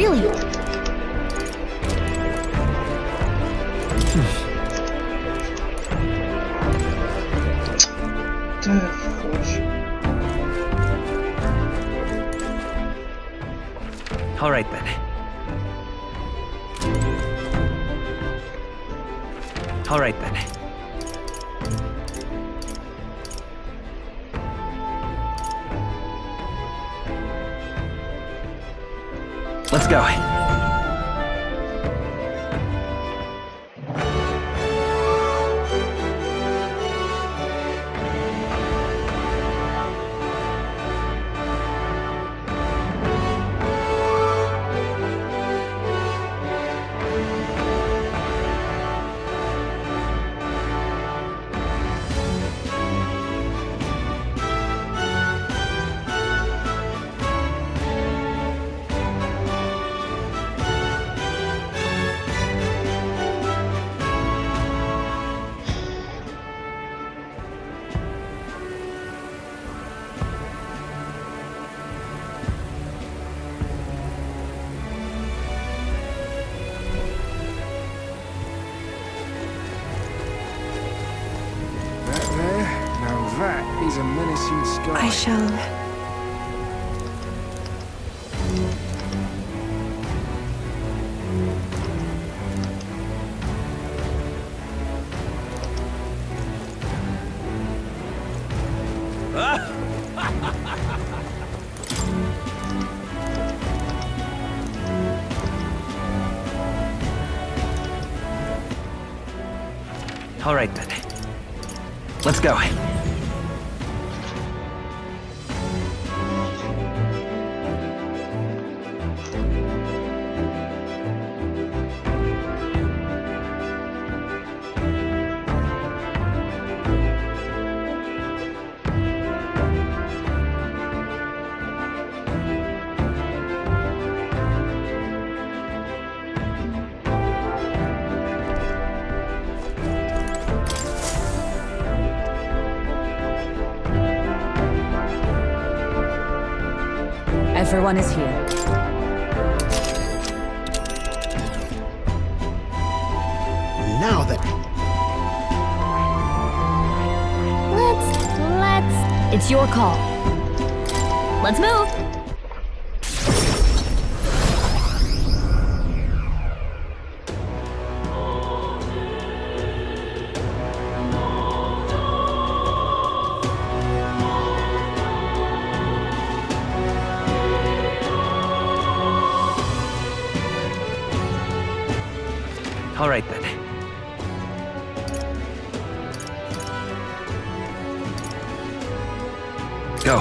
Really? All right then. All right then. Let's go. That is a menacing sky. I shall... All right then. Let's go. Everyone is here. Now then. Let's... It's your call. Let's move! All right then. Go.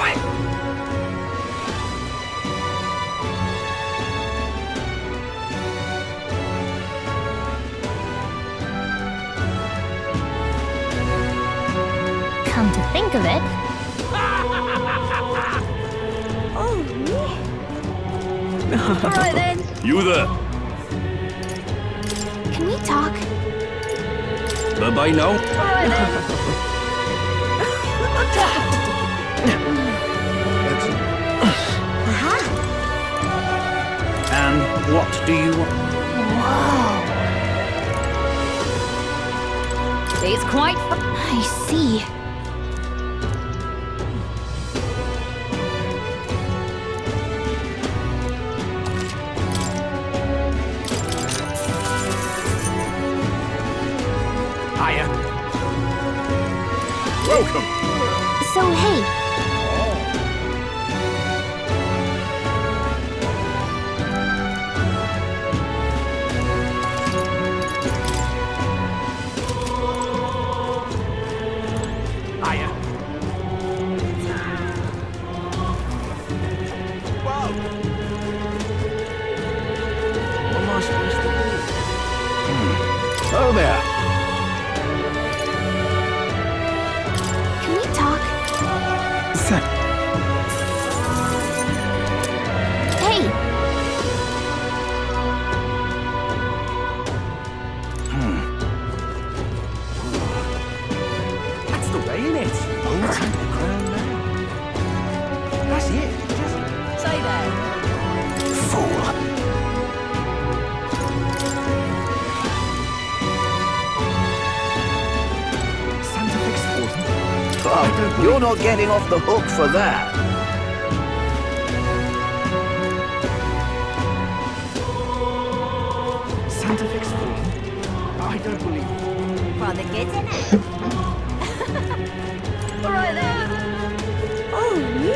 Come to think of it... Oh, alright then. You there. Can we talk? Bye-bye now. Alright then. Aha! And what do you want? Whoa! It's quite... I see. Hiya. Welcome. So, hey, Hiya. Whoa. What am I supposed to do? Oh there. can we talk? Hey! That's the way, innit? I'll take the crown now. That's it. Just Say that. fool. You're not getting off the hook for that. Santa Fix form? I don't believe it. For the kids in it. All right then. Oh, me.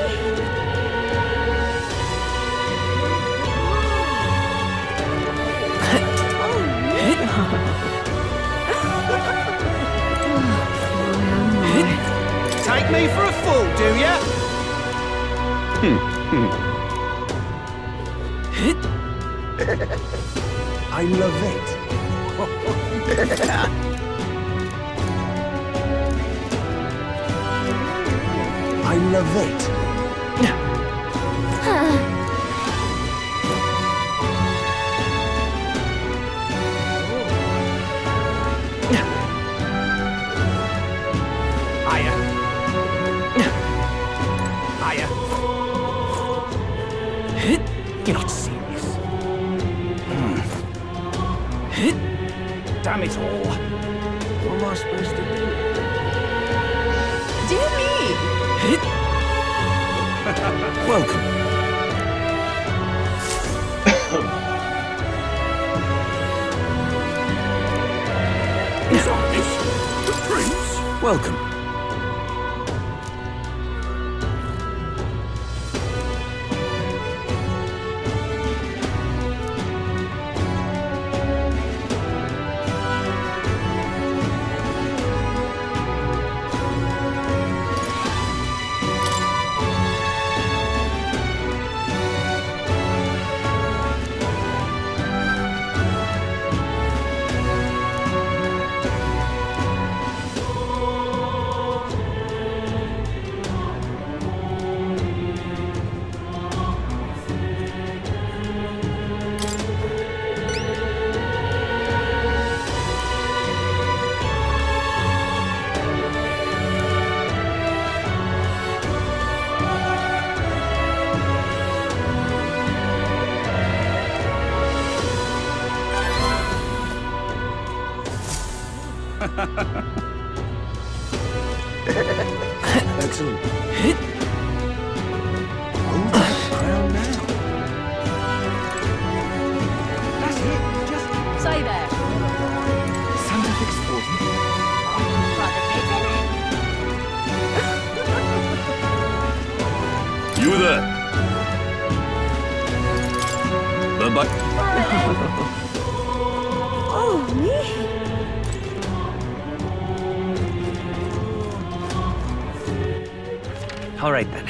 Take me for a fool, do ya? I love it. I love it. Hiya. Hiya. You're not serious. Damn it all. What am I supposed to do? Dear me! Welcome. Is this the prince? Welcome. Excellent. Hold that crown now. That's it. Just Say there. Santa Fix form? For the kids in it. You there? Bye-bye. Oh, me. all right then.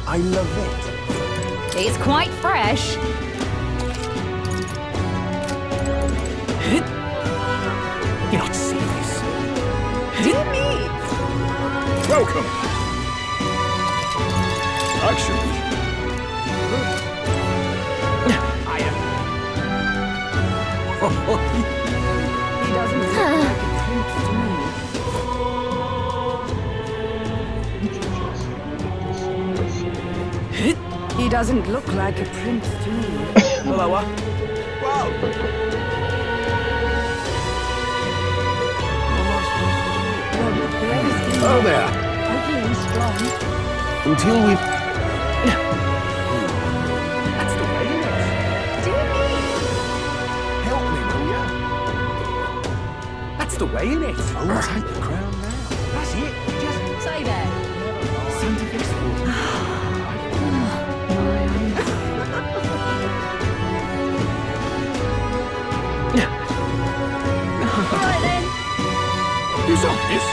I love it. It's quite fresh. You're not serious. Dear me! Welcome. Actually, Hiya. He doesn't look like a prince to me. He doesn't look like a prince to me. Hello. Wow. Well, where is he? Oh, there. Hopefully he's strong. Until we... That's the way, isn't it? Help me, will ya? That's the way, isn't it? Oh, take the crown now. That's it. Just Say that. Santa Fe's fault. Alright then. Is that this?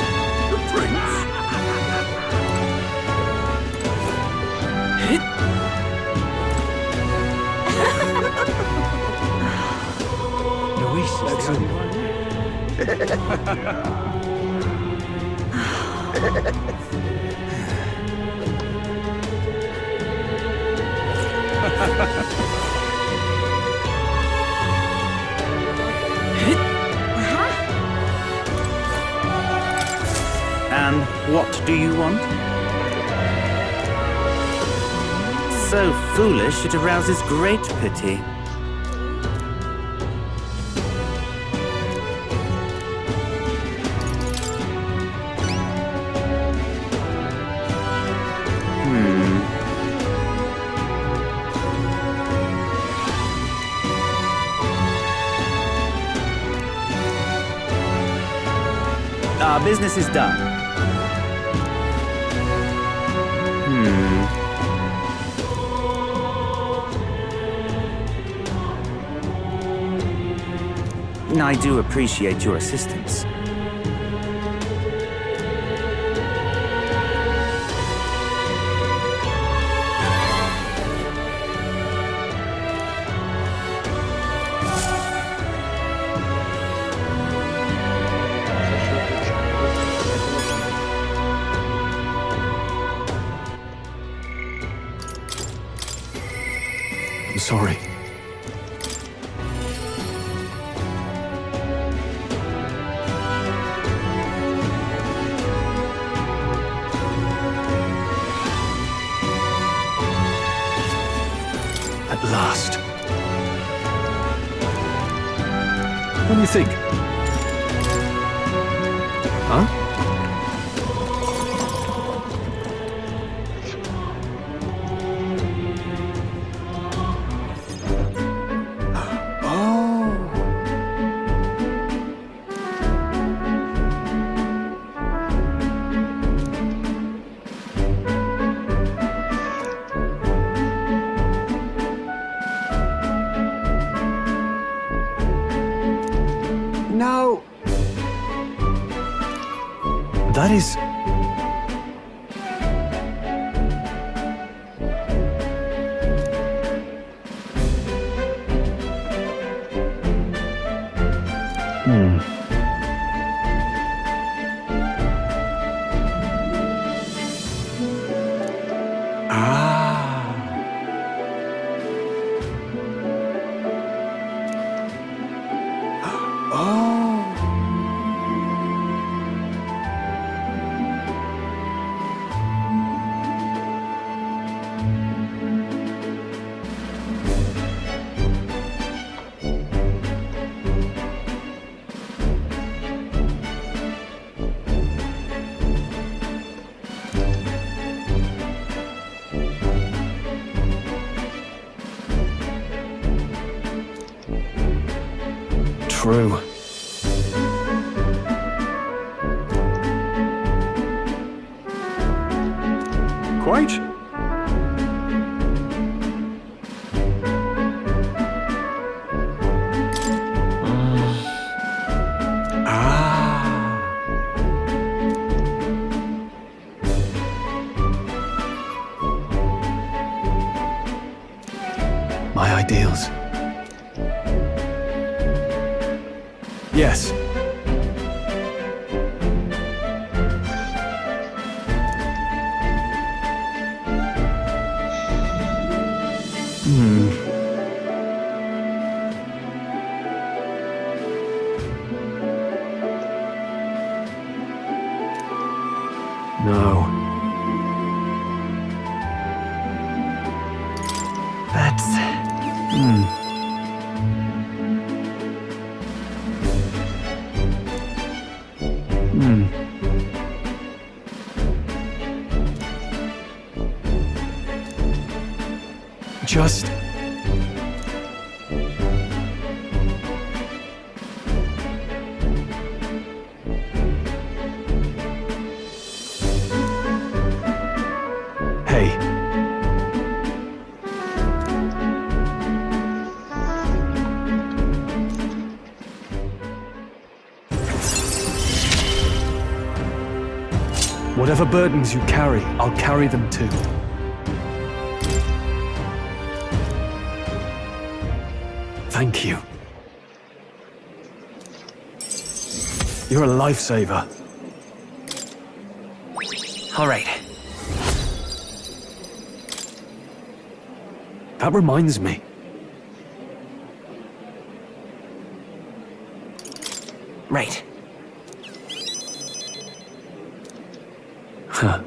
The prince? Luis is the only one. And what do you want? So foolish it arouses great pity. Our business is done. I do appreciate your assistance. I'm sorry. At last. What do you think? Huh? No. That is... true. Quite. My ideals. Yes. No. That's... just... Hey. Whatever burdens you carry, I'll carry them too. Thank you. You're a lifesaver. All right. That reminds me. Right. Huh.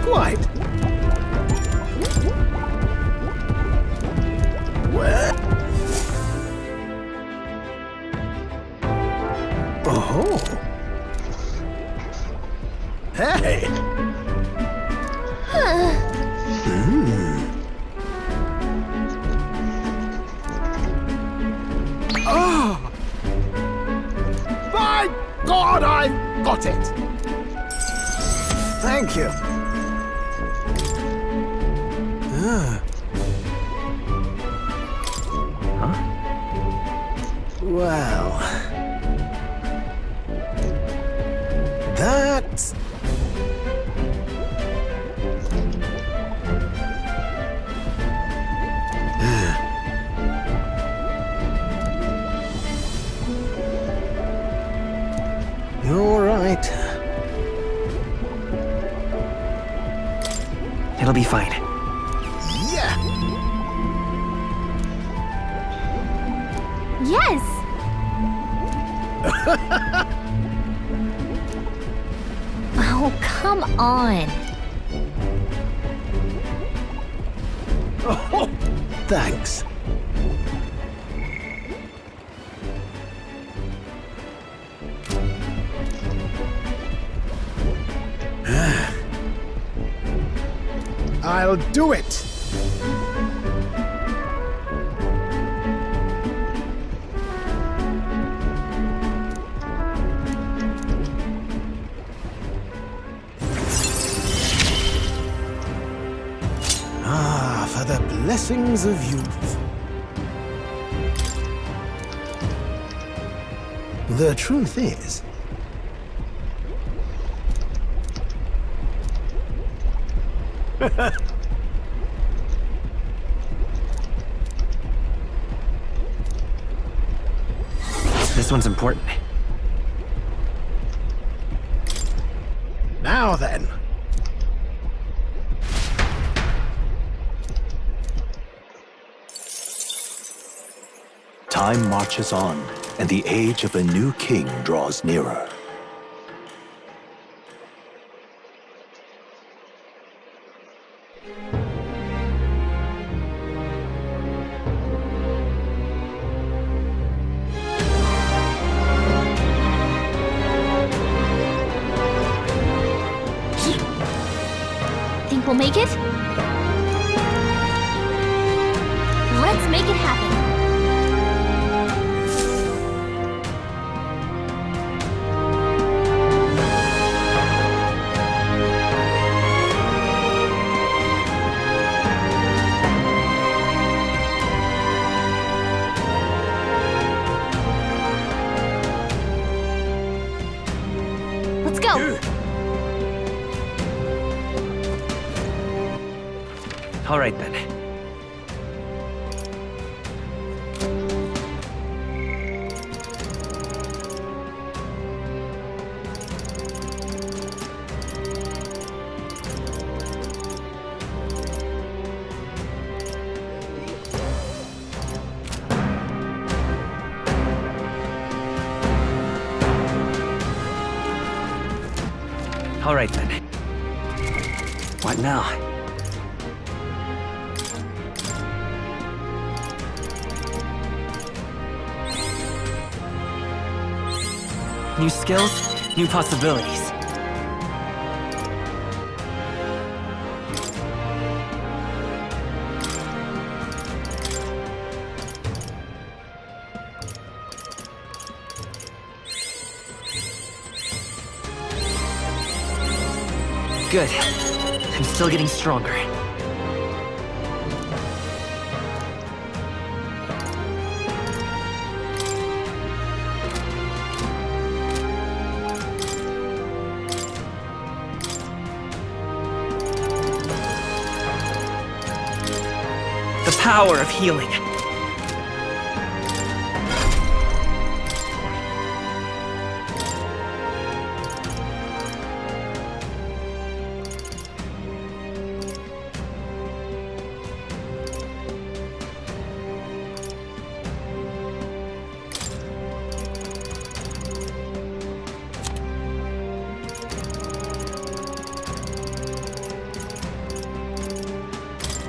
Quite. Where? Oh. Hey. Oh. By God, I've got it. Thank you. Well, that's... You're right. It'll be fine. Yeah. Yes! Oh, come on. Oh, thanks. I'll do it. Ah, for the blessings of youth. The truth is, This one's important. now then. Time marches on, and the age of a new king draws nearer. Think we'll make it? Let's make it happen. Let's go. All right then. All right then. What now? New skills, new possibilities. Good. I'm still getting stronger. The power of healing.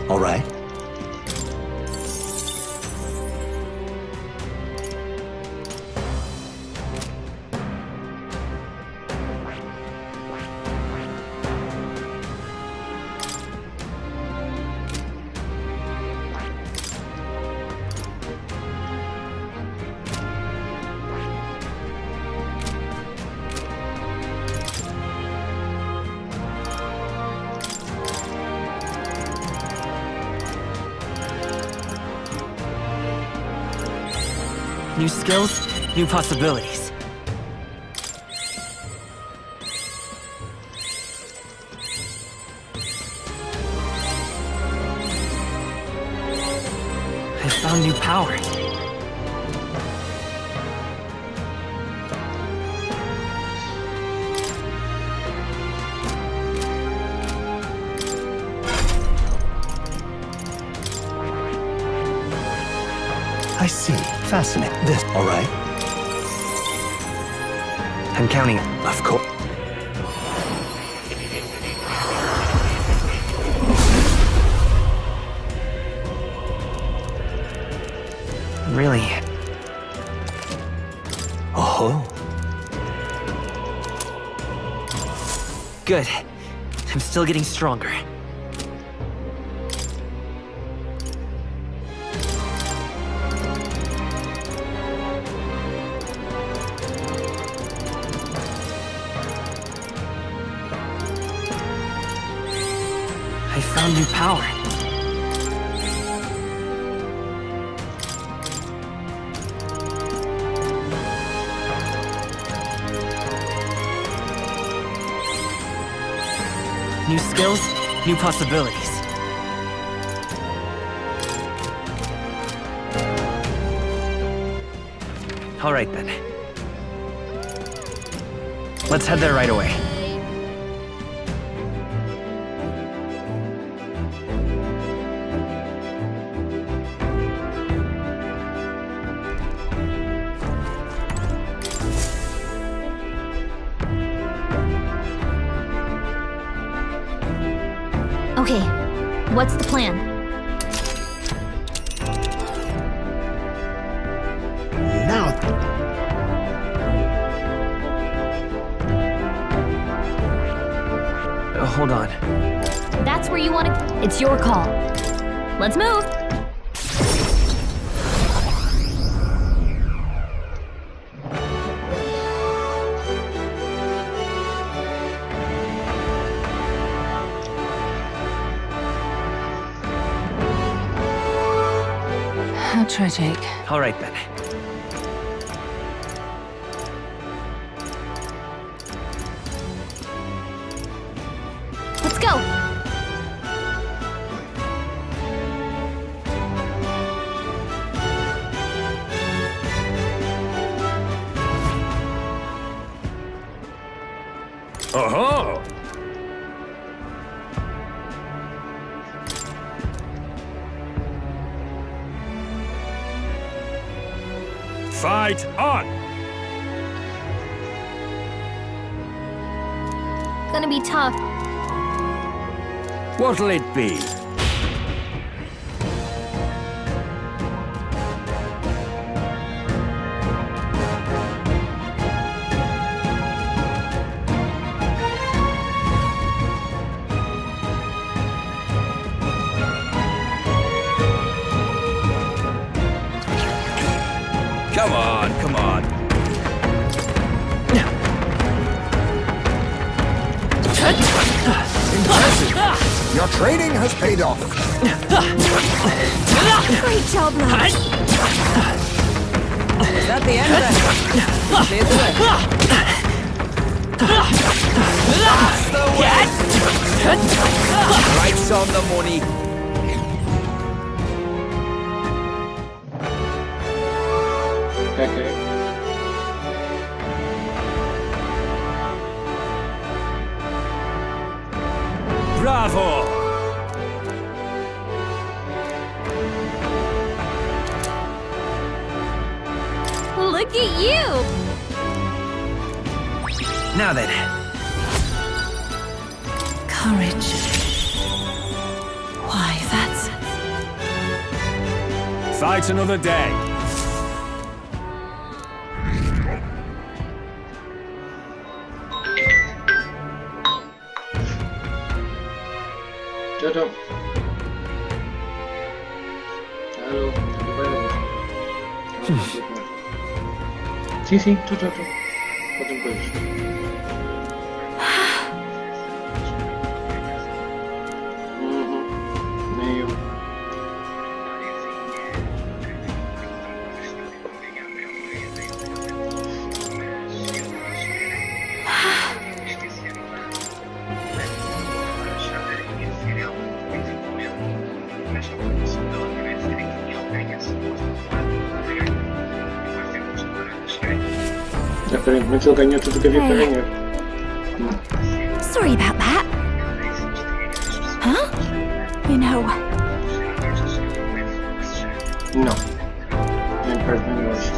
All right. New skills, new possibilities. I found new power. I see. Fascinating. This. All right. I'm counting. Of course. Really? Oh. Good. I'm still getting stronger. I found new power. New skills, new possibilities. All right then. Let's head there right away. Okay, what's the plan? Now. Hold on. That's where you want to... It's your call. Let's move! How tragic. All right then. Let's go! Aha! Fight on! Gonna be tough. What'll it be? Come on, come on. Impressive. Your training has paid off. Great job, lads. Is that the end then? Cleared the way. Price on the money. Okay. Bravo! Look at you! Now then. Courage. Why, that's... Fight another day. Tchau. Alô, Sim, tchau. Faltam coisas. Nem eu. Aparentemente ele ganhou tudo o que havia para ganhar. Sorry about that. Huh? You know... Não. Nem perto nem longe.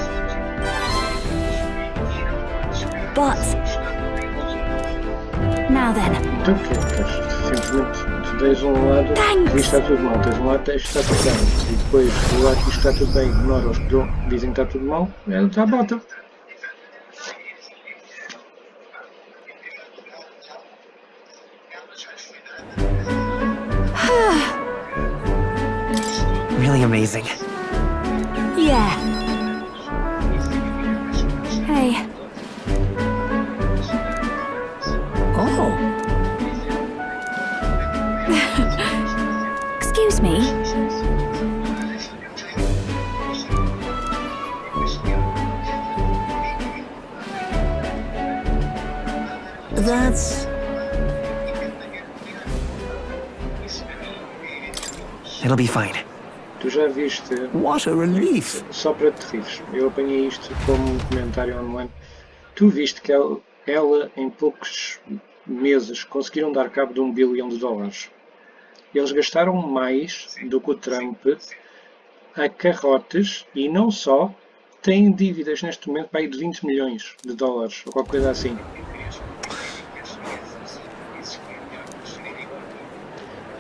But... Now then. Então o que é que queres? Simplesmente tu tens um lado Thanks. que diz que está tudo mal, tens um lado que diz que está tudo bem. E depois o lado que diz que está tudo bem ignora os que dizem que está tudo mal, ele está à bota. Really amazing. Yeah. Hey. Oh. Excuse me. That's... It'll be fine. Tu já viste, What a relief. só para te rires, eu apanhei isto como um comentário online. Tu viste que ela em poucos meses conseguiram dar cabo de $1 bilhão. Eles gastaram mais do que o Trump a carrotes e não só, têm dívidas neste momento para aí de $20 milhões ou qualquer coisa assim.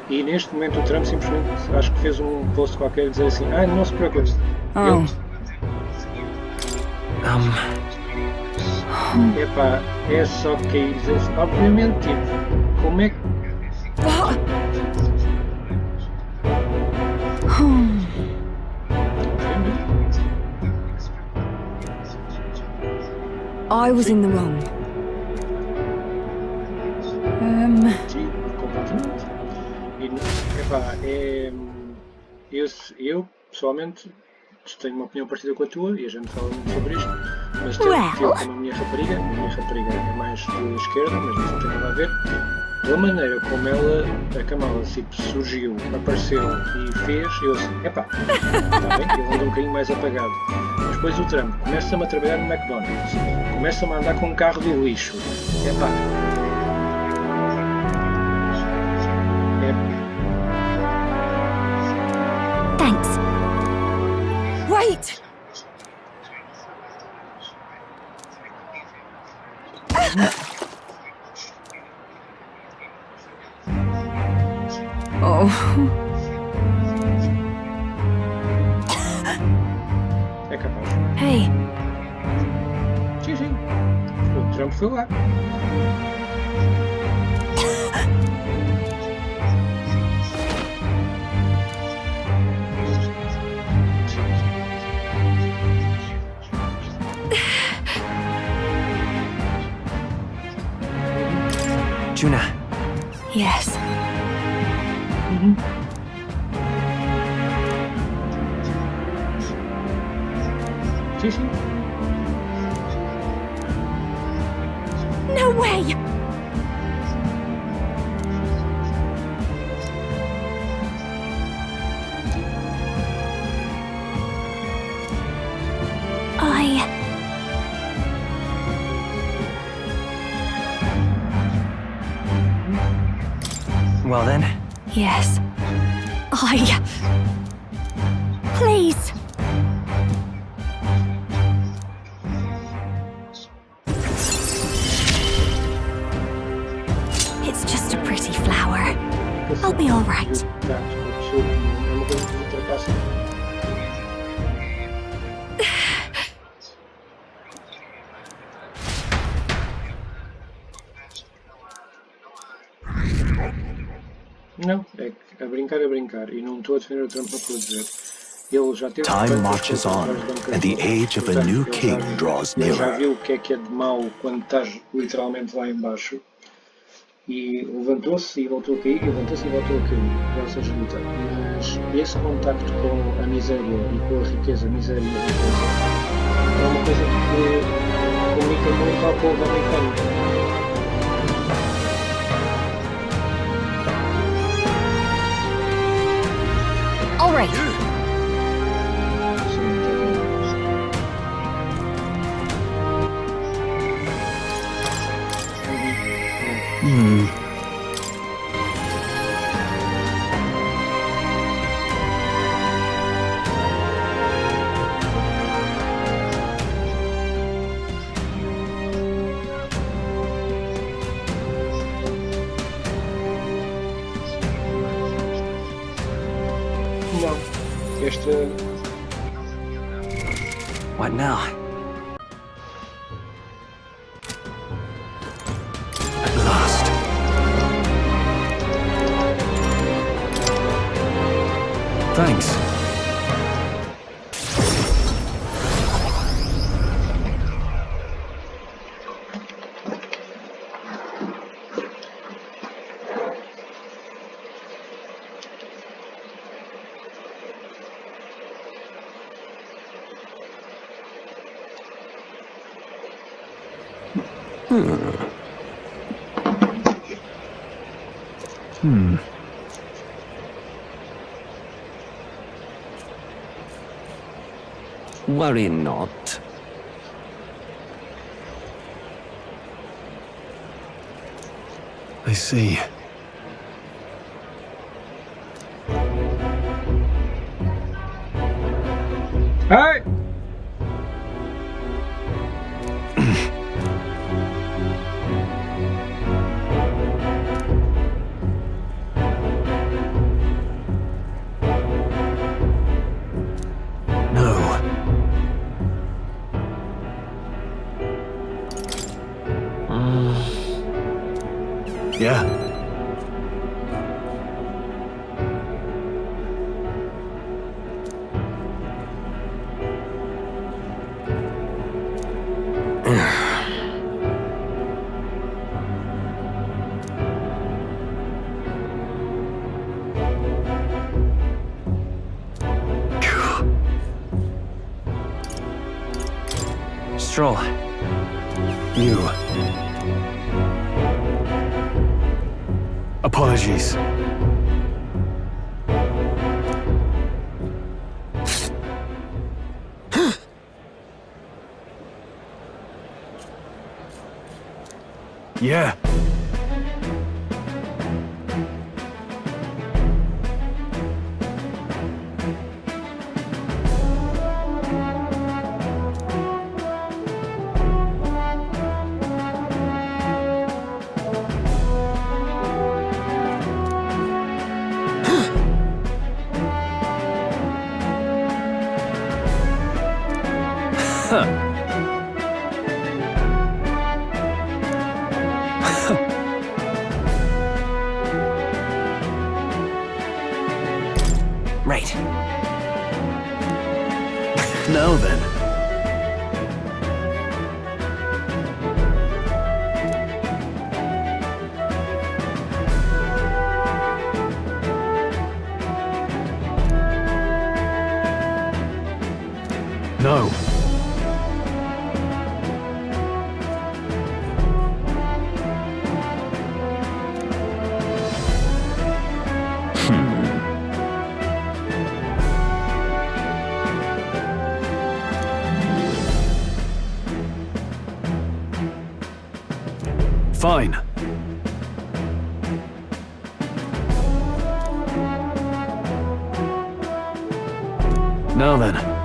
E neste momento o Trump simplesmente acho que fez um post qualquer a dizer assim, não se preocupe. Oh. Epá, é só que aí dizer assim, obviamente, tipo, como é que... What? I was in the wrong. Sim, completamente. E, epá, eu pessoalmente tenho uma opinião parecida com a tua e a gente fala muito sobre isto, mas tendo que eu como a minha rapariga é mais de esquerda, mas não tem nada a ver. Pela maneira como a Kamala tipo, surgiu, apareceu e fez, eu assim, epá, está bem, ele anda um bocadinho mais apagado. Mas depois o Trump começa-me a trabalhar no McDonald's, começa-me a andar com um carro de lixo, epá, Wait! Oh. É capaz. Hey, Sim, sim. O Trump foi lá. Juna, yes. Sim, sim. No way! well then, Yes. Please! It's just a pretty flower. I'll be all right. Gato, uma pessoa que é uma coisa que ultrapassa. Não, é que a brincar é brincar. E não estou a defender o Trump, não estou a dizer. Ele já teve Time tantas marches on, contas bancas and the de age of a portanto, new ele king draws ele já nearer. viu o que é de mau quando estás literalmente lá em baixo. E levantou-se e voltou a cair, e levantou-se e voltou a cair, ou seja, luta. Mas esse contacto com a miséria e com a riqueza, a miséria e a riqueza, é uma coisa que comunica muito ao povo americano. All right. Sim, não. Esta. what now? At last. Thanks. Worry not. I see. Ai! No. Yeah. Stroll. You. Apologies. Yeah. right. Now then. No. Fine. Now then.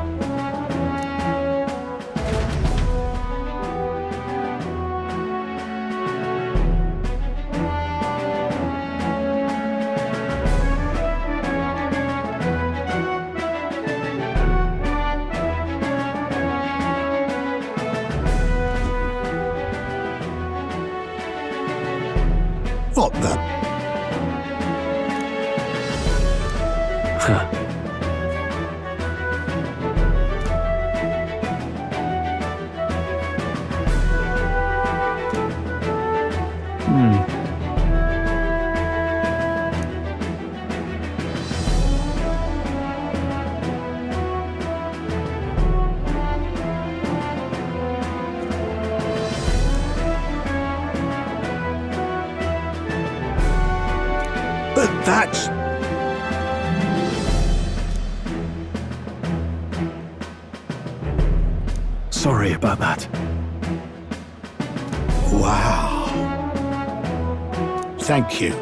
What the? Huh. But that's... Sorry about that. Wow. Thank you.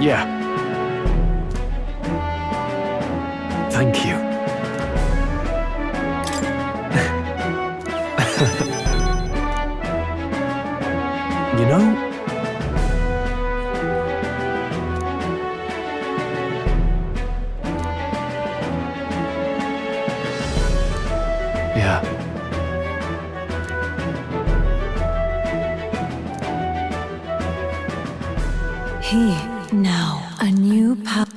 Yeah. Thank you. You know, yeah. Here, now, a new pup.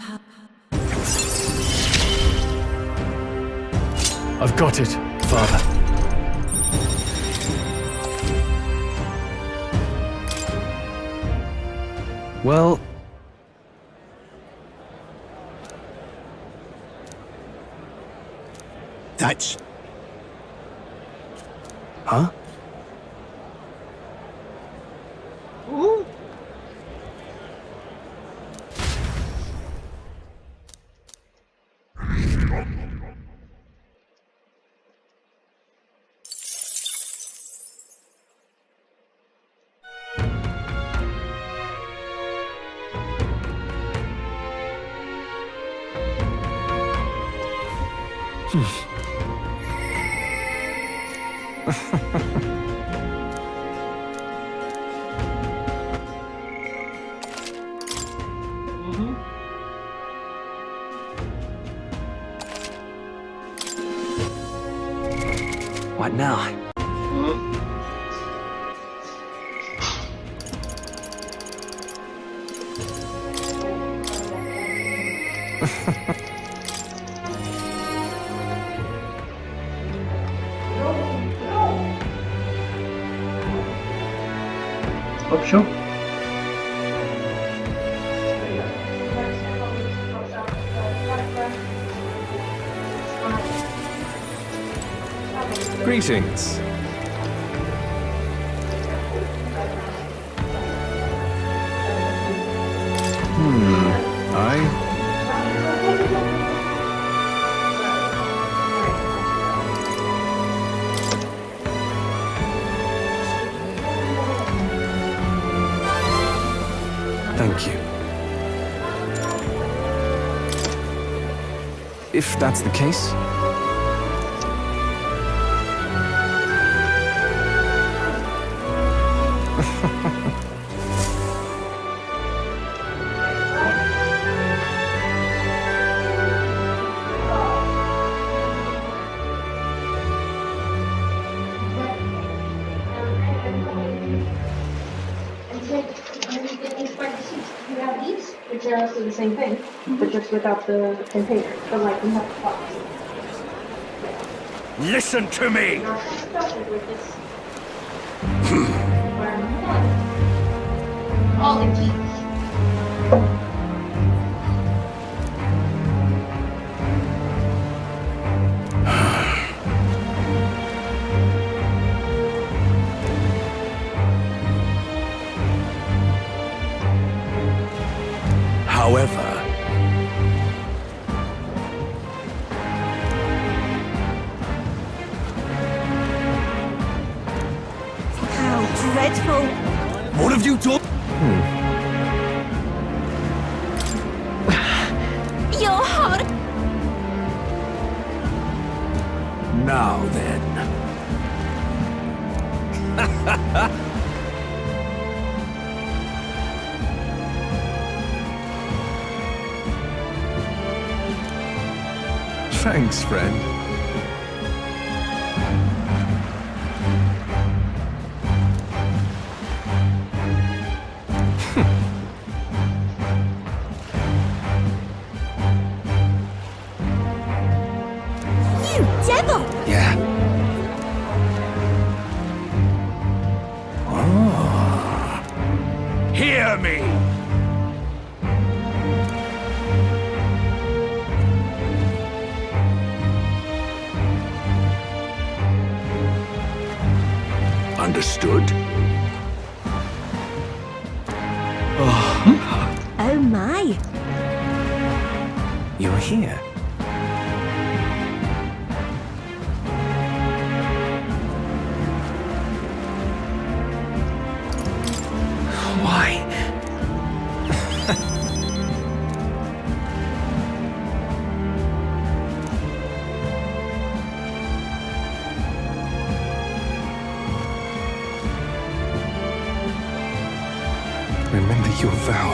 I've got it, Father. Well, That's... huh? What now? Hope so. Greetings. Thank you. If that's the case, seriously the same thing, but just without the container. But like we have the box. Listen to me! All the keys. However, How dreadful. What have you done? Your heart. Now then. thanks, friend. You devil! Yeah. Hear me! Understood? Oh my. You're here. Why? Remember your vow.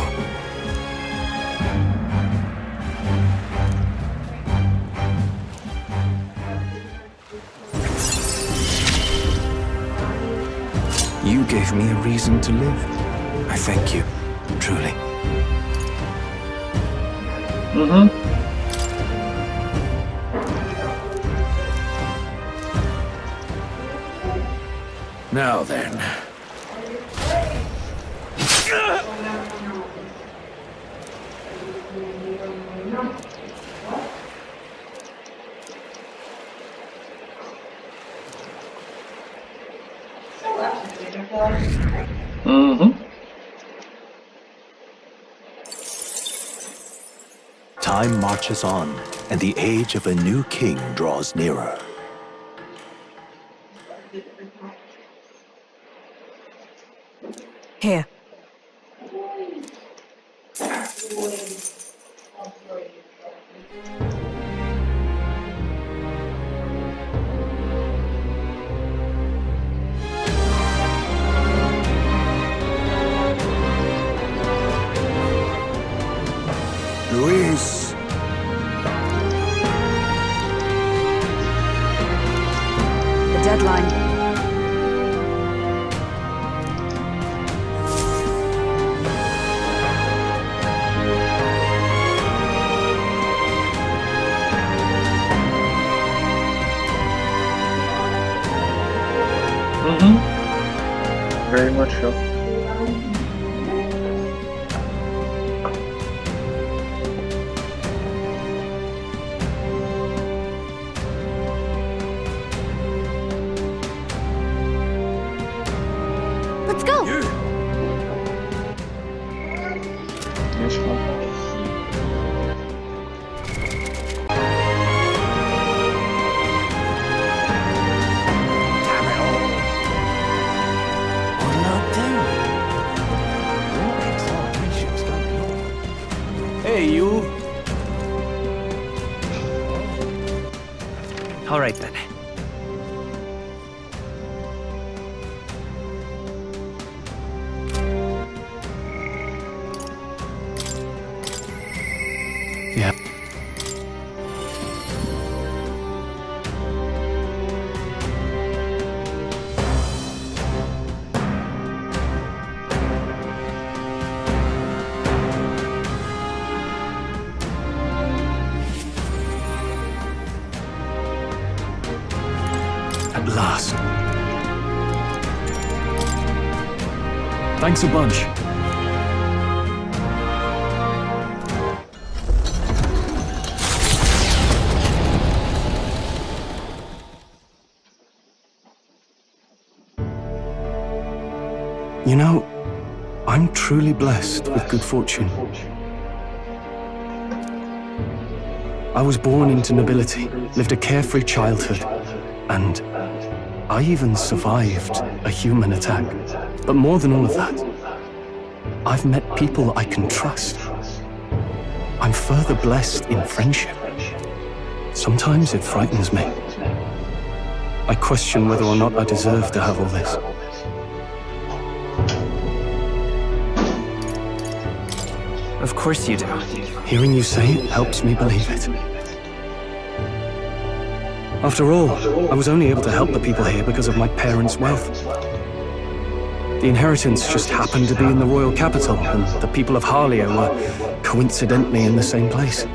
You gave me a reason to live. I thank you, truly. Now then. Time marches on, and the age of a new king draws nearer. Here. Luis. The deadline. Very much so. Let's go. Yes, fun. What'll I do? Your exaltation's coming on. Hey, you. All right, then. Yeah. at last. Thanks a bunch. You know, I'm truly blessed with good fortune. I was born into nobility, lived a carefree childhood, and I even survived a human attack. But more than all of that, I've met people I can trust. I'm further blessed in friendship. Sometimes it frightens me. I question whether or not I deserve to have all this. Of course you do. Hearing you say it helps me believe it. After all, I was only able to help the people here because of my parents' wealth. The inheritance just happened to be in the royal capital, and the people of Harlia were coincidentally in the same place.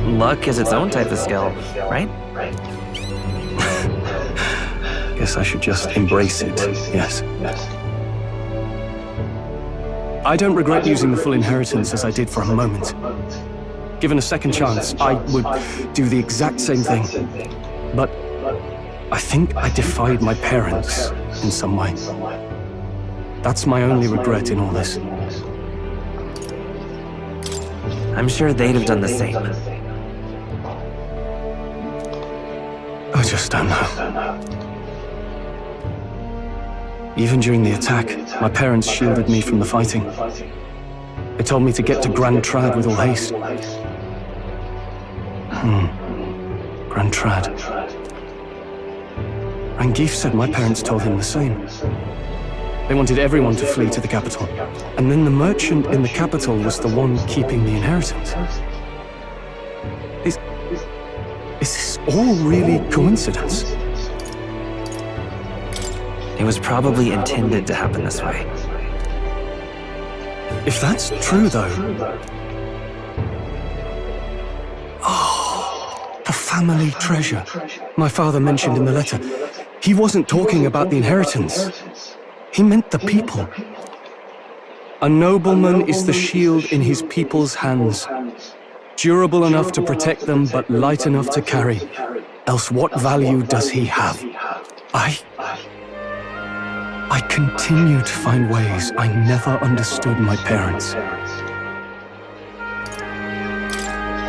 Luck is its own type of skill, right? Guess I should just embrace it, yes. I don't regret using the full inheritance as I did for a moment. Given a second chance, I would do the exact same thing. But I think I defied my parents in some way. That's my only regret in all this. I'm sure they'd have done the same. I just don't know. Even during the attack, my parents shielded me from the fighting. They told me to get to Grand Trad with all haste. Grand Trad. Rangif said my parents told him the same. They wanted everyone to flee to the capital. And then the merchant in the capital was the one keeping the inheritance. Is this all really coincidence? It was probably intended to happen this way. If that's true, though... Oh, the family treasure. My father mentioned in the letter. He wasn't talking about the inheritance. He meant the people. A nobleman is the shield in his people's hands. Durable enough to protect them, but light enough to carry. Else what value does he have? I continue to find ways I never understood my parents.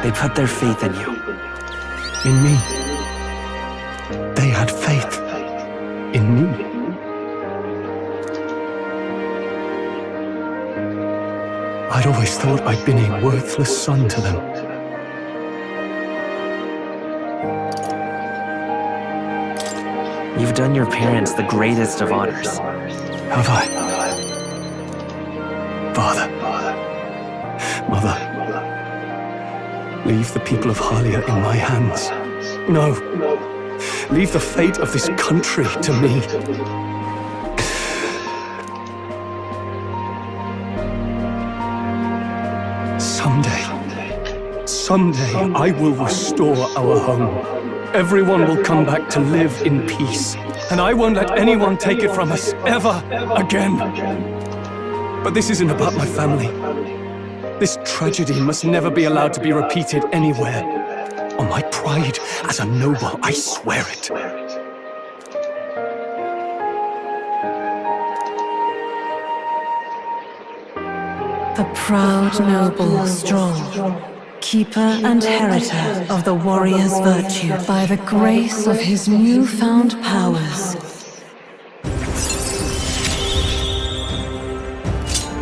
They put their faith in you. In me. They had faith in me. I'd always thought I'd been a worthless son to them. You've done your parents the greatest of honors. Have I? Father. Mother. Leave the people of Harlia in my hands. No. Leave the fate of this country to me. Someday I will restore our home. Everyone will come back to live in peace. And I won't let anyone take it from us, ever again. But this isn't about my family. This tragedy must never be allowed to be repeated anywhere. On my pride as a noble, I swear it. A proud noble, strong, keeper and heritor of the warrior's virtue, by the grace of his newfound powers.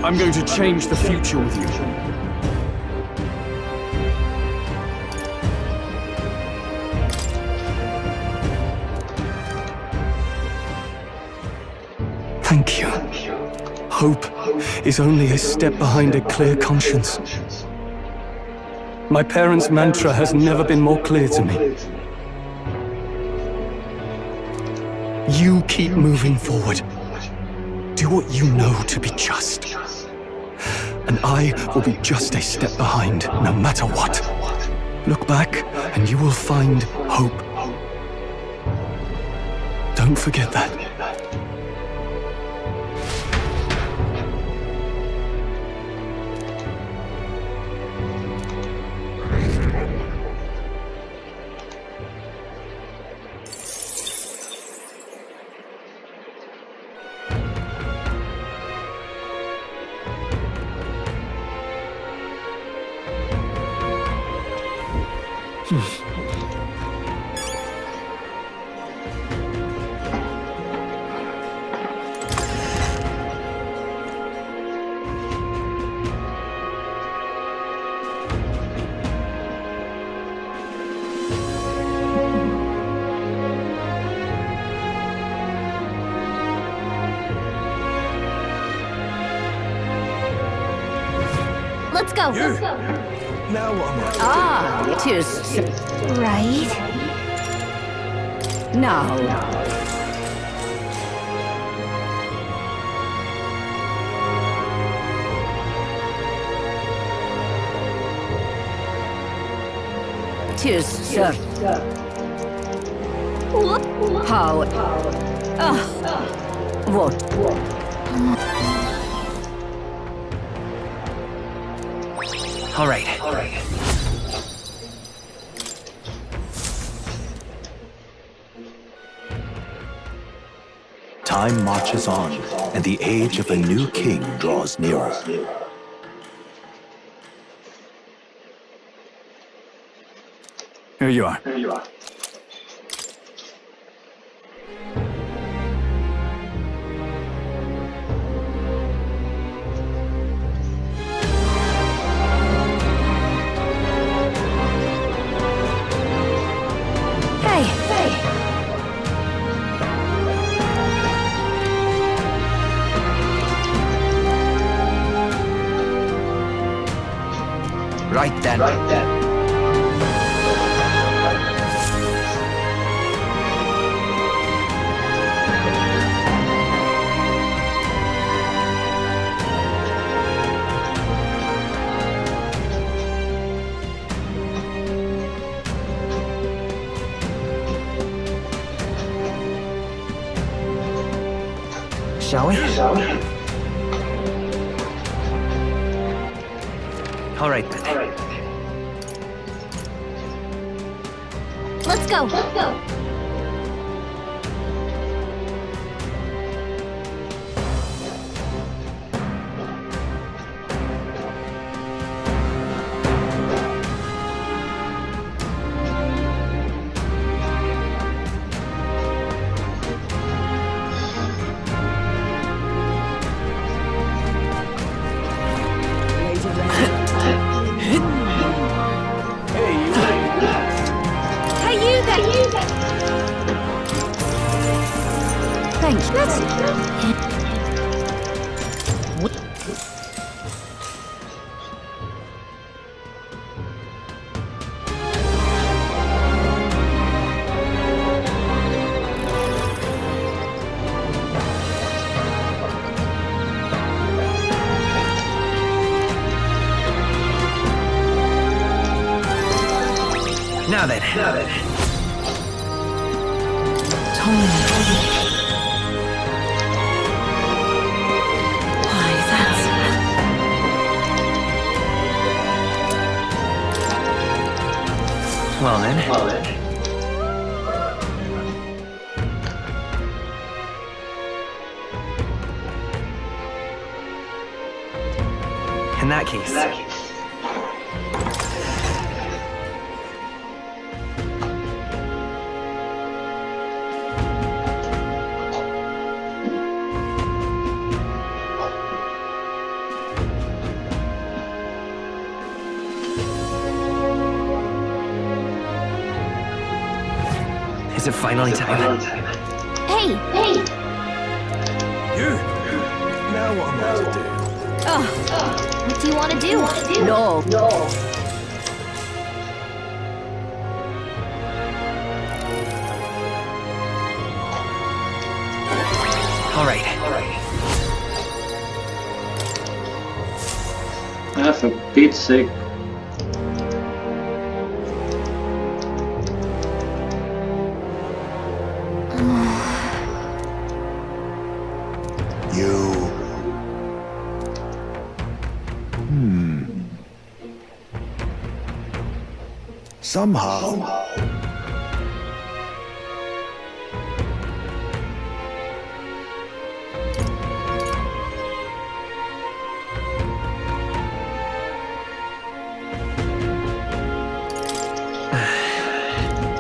I'm going to change the future with you. Thank you. Hope is only a step behind a clear conscience. My parents' mantra has never been more clear to me. You keep moving forward. Do what you know to be just. And I will be just a step behind, no matter what. Look back, and you will find hope. Don't forget that. Let's go. Now what am I to Ah, tis right. Now. Tis certain. How? What? All right. Time marches on, and the age of a new king draws nearer. Here you are. Right then. Shall we? All right then. Let's go. Thanks. Now then. Well then. In that case. Is it finally time? Hey! You! Now what am I to do? What do you want to do? No. All right. Ah, for Pete's sake. Somehow.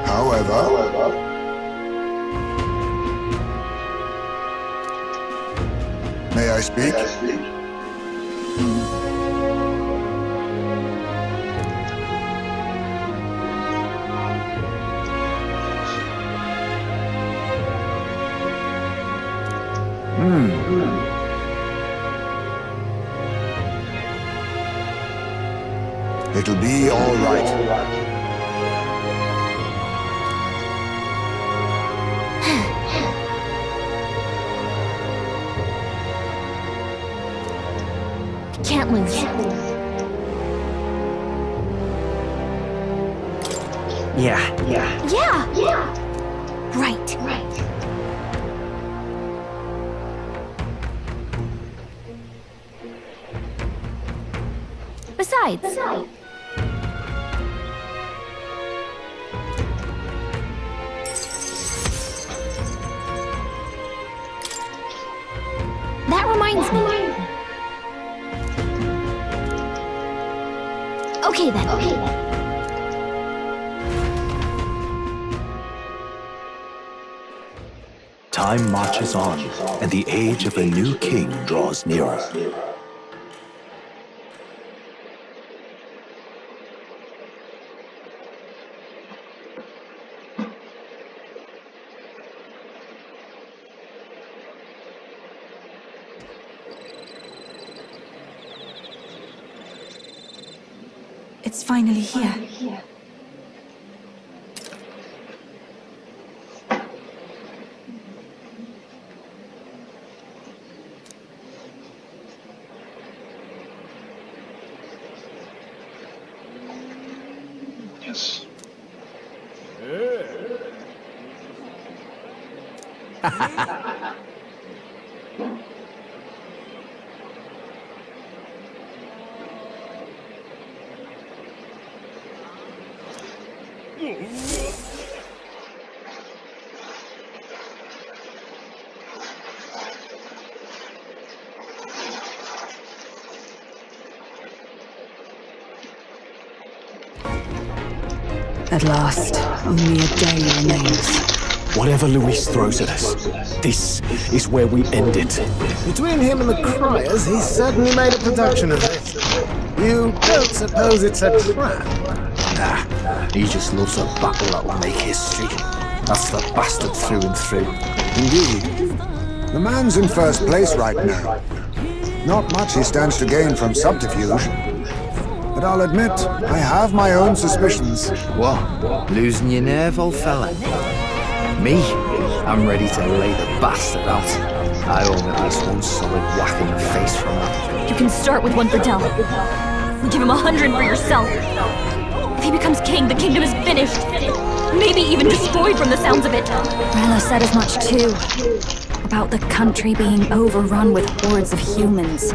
However, may I speak? It'll be all right. Can't lose. Yeah. Right. Besides, that reminds me. Okay then. Time marches on, and the age of a new king draws nearer. It's finally here. Yes. At last, only a day remains. Whatever Luis throws at us, this is where we end it. Between him and the criers, he's certainly made a production of this. You don't suppose it's a trap? Nah, he just loves a battle that will make history. That's the bastard through and through. Indeed. The man's in first place right now. Not much he stands to gain from subterfuge. But I'll admit, I have my own suspicions. What? Losing your nerve, old fella? Me? I'm ready to lay the bastard out. I owe him at least one solid whack in the face from that. You can start with one for Del. Give him 100 for yourself. If he becomes king, the kingdom is finished. Maybe even destroyed from the sounds of it. Rella said as much too. About the country being overrun with hordes of humans.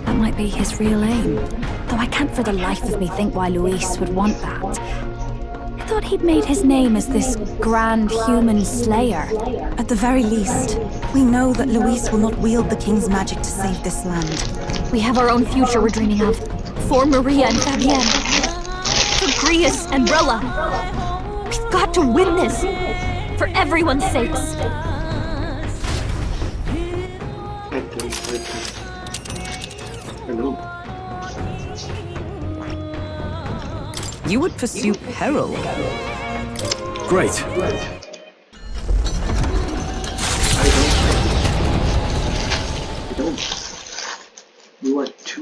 That might be his real aim. Though I can't for the life of me think why Luis would want that. I thought he'd made his name as this grand human slayer. At the very least, we know that Luis will not wield the king's magic to save this land. We have our own future we're dreaming of. For Maria and Fabienne. For Grius and Rella. We've got to win this. For everyone's sakes. You would pursue peril. Great.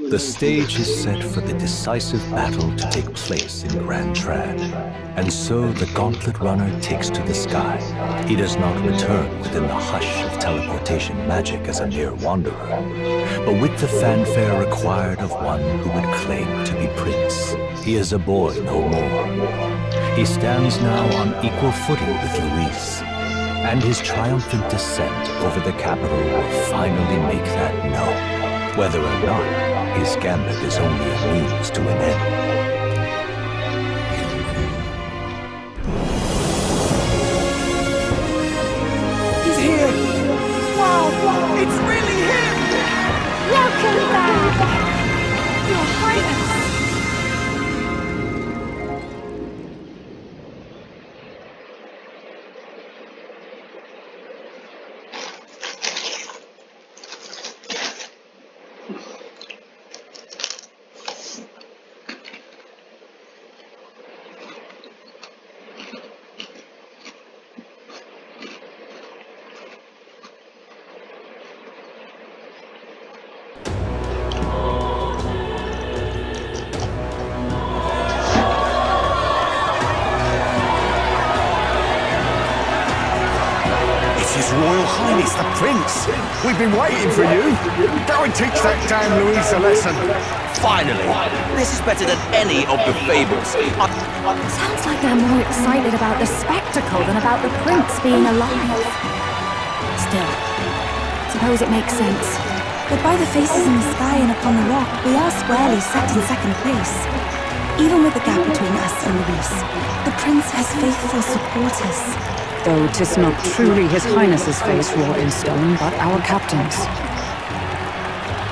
The stage is set for the decisive battle to take place in Grand Trad. And so the gauntlet runner takes to the sky. He does not return within the hush of teleportation magic as a mere wanderer, but with the fanfare required of one who would claim to be prince. He is a boy no more. He stands now on equal footing with Luis, and his triumphant descent over the capital will finally make that known, whether or not his gambit is only a means to an end. Highness the Prince! We've been waiting for you! Go and teach that damn Louise a lesson! Finally! This is better than any of the fables. Sounds like they're more excited about the spectacle than about the prince being alive. Still, suppose it makes sense. But by the faces in the sky and upon the rock, we are squarely set in second place. Even with the gap between us and Luis, the prince has faithful supporters. Though 'tis not truly His Highness's face wrought in stone, but our captain's.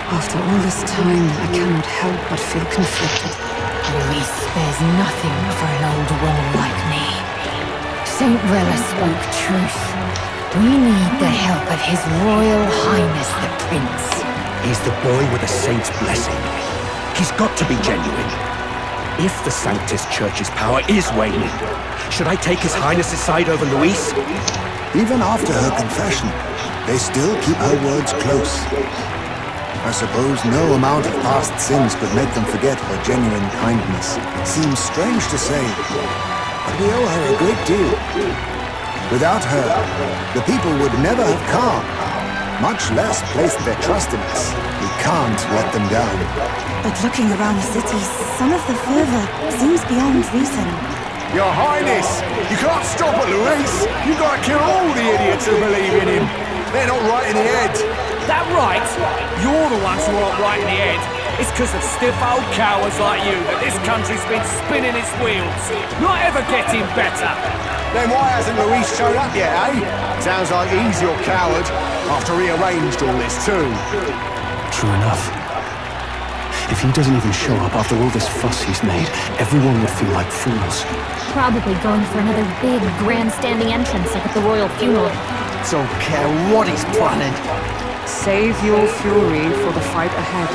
After all this time, I cannot help but feel conflicted. Luis spares nothing for an old woman like me. Saint Rella spoke truth. We need the help of His Royal Highness the Prince. He's the boy with a saint's blessing. He's got to be genuine. If the Sanctus Church's power is waning, should I take His Highness's side over Luis? Even after her confession, they still keep her words close. I suppose no amount of past sins could make them forget her genuine kindness. Seems strange to say, but we owe her a great deal. Without her, the people would never have come, much less placed their trust in us. We can't let them down. But looking around the city, some of the fervor seems beyond reason. Your Highness! You can't stop at Luis! You've got to kill all the idiots who believe in him! They're not right in the head! That right? You're the ones who aren't right in the head. It's because of stiff old cowards like you that this country's been spinning its wheels. Not ever getting better. Then why hasn't Luis showed up yet, eh? Sounds like he's your coward, after he arranged all this too. True enough. If he doesn't even show up after all this fuss he's made, everyone would feel like fools. Probably going for another big, grandstanding entrance like at the royal funeral. Don't care what he's planning. Save your fury for the fight ahead.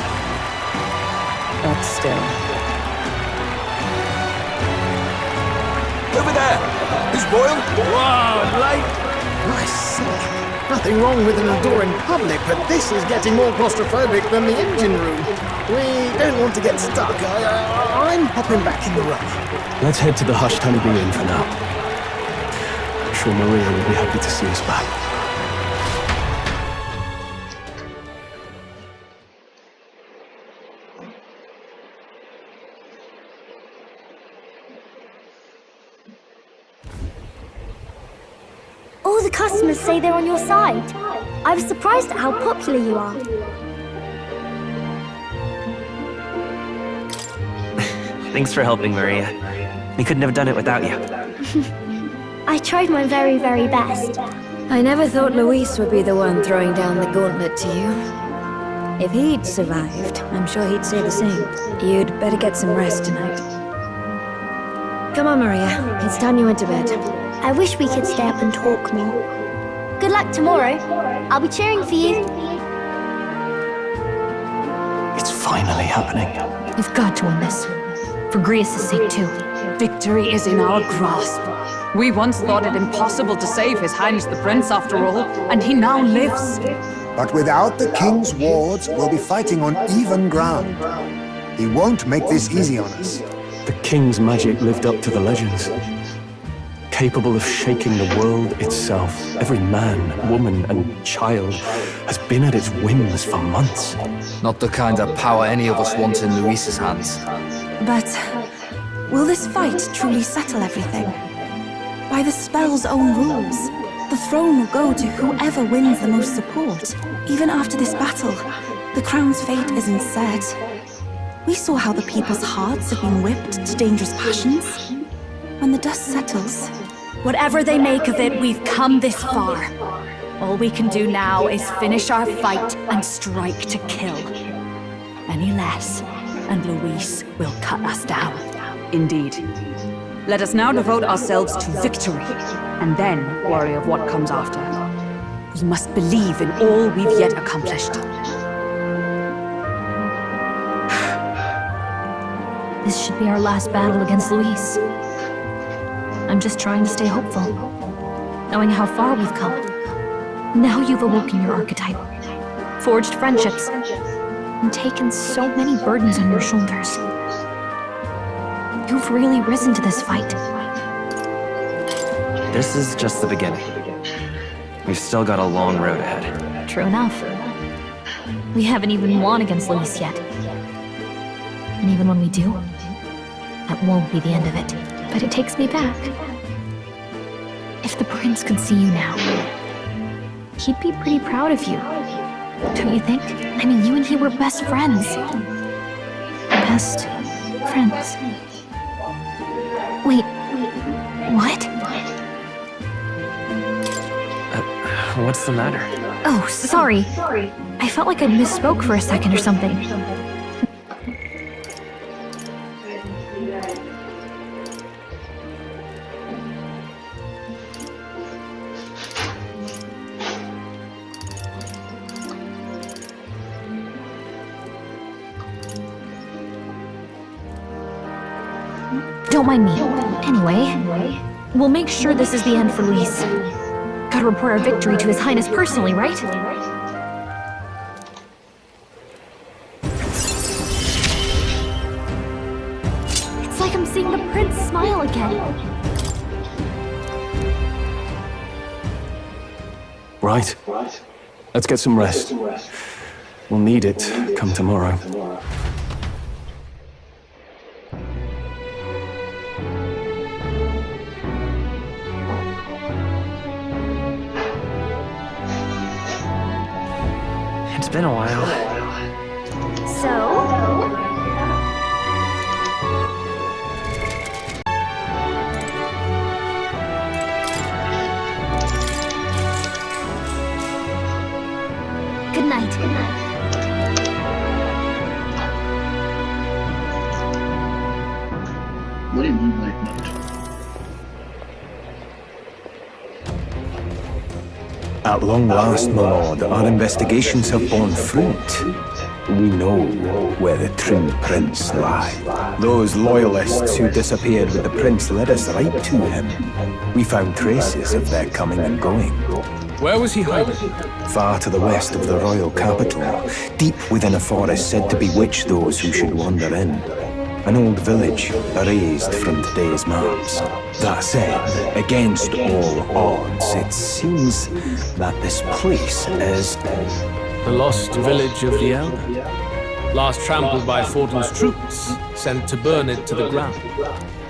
But still. Over there! Is Boyle? Whoa, late! I see. Nothing wrong with an door in public, but this is getting more claustrophobic than the engine room. We don't want to get stuck. I'm hopping back in the rough. Let's head to the Hushed Honeybee Inn for now. I'm sure Maria will be happy to see us back. All the customers say they're on your side. I was surprised at how popular you are. Thanks for helping, Maria. We couldn't have done it without you. I tried my very, very best. I never thought Luis would be the one throwing down the gauntlet to you. If he'd survived, I'm sure he'd say the same. You'd better get some rest tonight. Come on, Maria. It's time you went to bed. I wish we could stay up and talk more. Good luck tomorrow. I'll be cheering for you. It's finally happening. You've got to win this. For Grius' sake, too. Victory is in our grasp. We once thought it impossible to save His Highness the Prince after all, and he now lives. But without the king's wards, we'll be fighting on even ground. He won't make this easy on us. The king's magic lived up to the legends. Capable of shaking the world itself. Every man, woman, and child has been at its whims for months. Not the kind of power any of us want in Luis's hands. But will this fight truly settle everything? By the spell's own rules, the throne will go to whoever wins the most support. Even after this battle, the crown's fate isn't set. We saw how the people's hearts have been whipped to dangerous passions. When the dust settles... Whatever they make of it, we've come this far. All we can do now is finish our fight and strike to kill. Any less, and Luis will cut us down. Indeed. Let us now devote ourselves to victory, and then worry of what comes after. We must believe in all we've yet accomplished. This should be our last battle against Luis. I'm just trying to stay hopeful, knowing how far we've come. Now you've awoken your archetype, forged friendships, and taken so many burdens on your shoulders. You've really risen to this fight. This is just the beginning. we've still got a long road ahead. True enough. We haven't even won against Luis yet. And even when we do, that won't be the end of it. But it takes me back. If the prince could see you now, he'd be pretty proud of you. Don't you think? I mean, you and he were best friends. Best friends. Wait, what? What's the matter? Oh, sorry. I felt like I misspoke for a second or something. Don't mind me. Anyway, we'll make sure this is the end for Luis. Gotta report our victory to His Highness personally, right? It's like I'm seeing the prince smile again. Right. Let's get some rest. We'll need it come tomorrow. It's been a while. So? Good night. Good night. What do you mean, like night? At long last, my lord, our investigations have borne fruit. We know where the true prince lies. Those loyalists who disappeared with the prince led us right to him. We found traces of their coming and going. Where was he hiding? Far to the west of the royal capital, deep within a forest said to bewitch those who should wander in. An old village erased from today's maps. That said, against all odds, it seems that this place is... The lost village of the Elder. Last trampled by Fortin's troops, sent to burn it to the ground.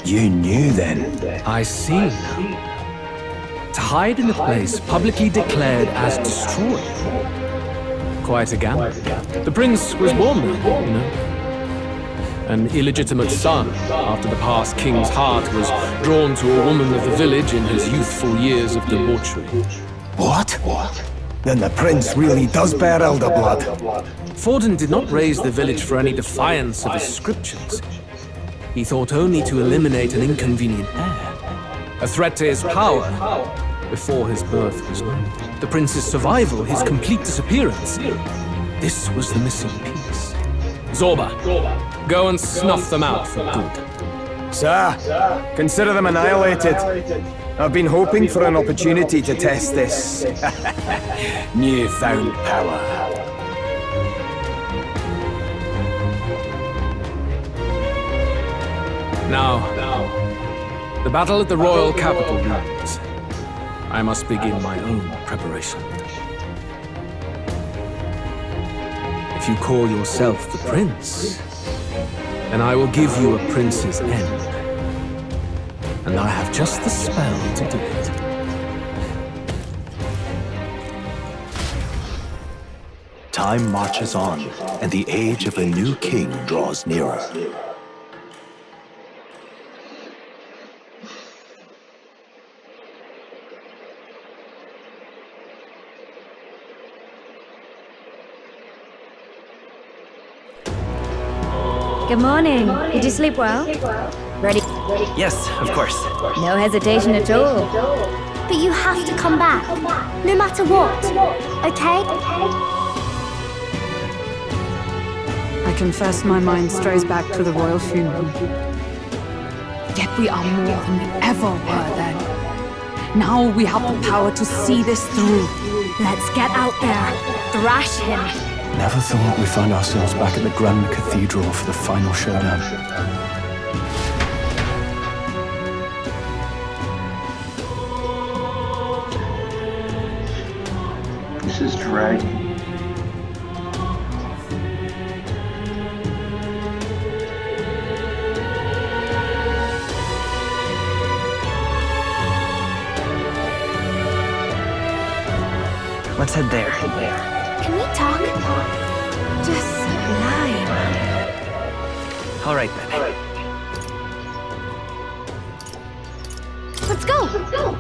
You knew then? I see now. To hide in a place publicly declared as destroyed. Quite a gamble. The prince was born there, you know. An illegitimate son, after the past king's heart was drawn to a woman of the village in his youthful years of debauchery. What? Then the prince really does bear elder blood. Fortin did not raise the village for any defiance of his scriptures. He thought only to eliminate an inconvenient heir, a threat to his power, before his birth was known. The prince's survival, his complete disappearance, this was the missing piece. Zorba, go and snuff them out for good. Sir, consider them annihilated. I've been hoping for an opportunity to test this newfound power. Now, the battle at the royal capital looms. I must begin my own preparation. If you call yourself the prince, then I will give you a prince's end. And I have just the spell to do it. Time marches on, and the age of a new king draws nearer. Good morning. Did you sleep well? Ready? Yes, of course. No hesitation at all. But you have to come back, no matter what, okay? I confess my mind strays back to the royal funeral. Yet we are more than we ever were then. Now we have the power to see this through. Let's get out there. Thrash him. Never thought we'd find ourselves back at the Grand Cathedral for the final showdown. Luis's dragon. Let's head there. Can we talk? Just sublime. All right then. Let's go! Let's go!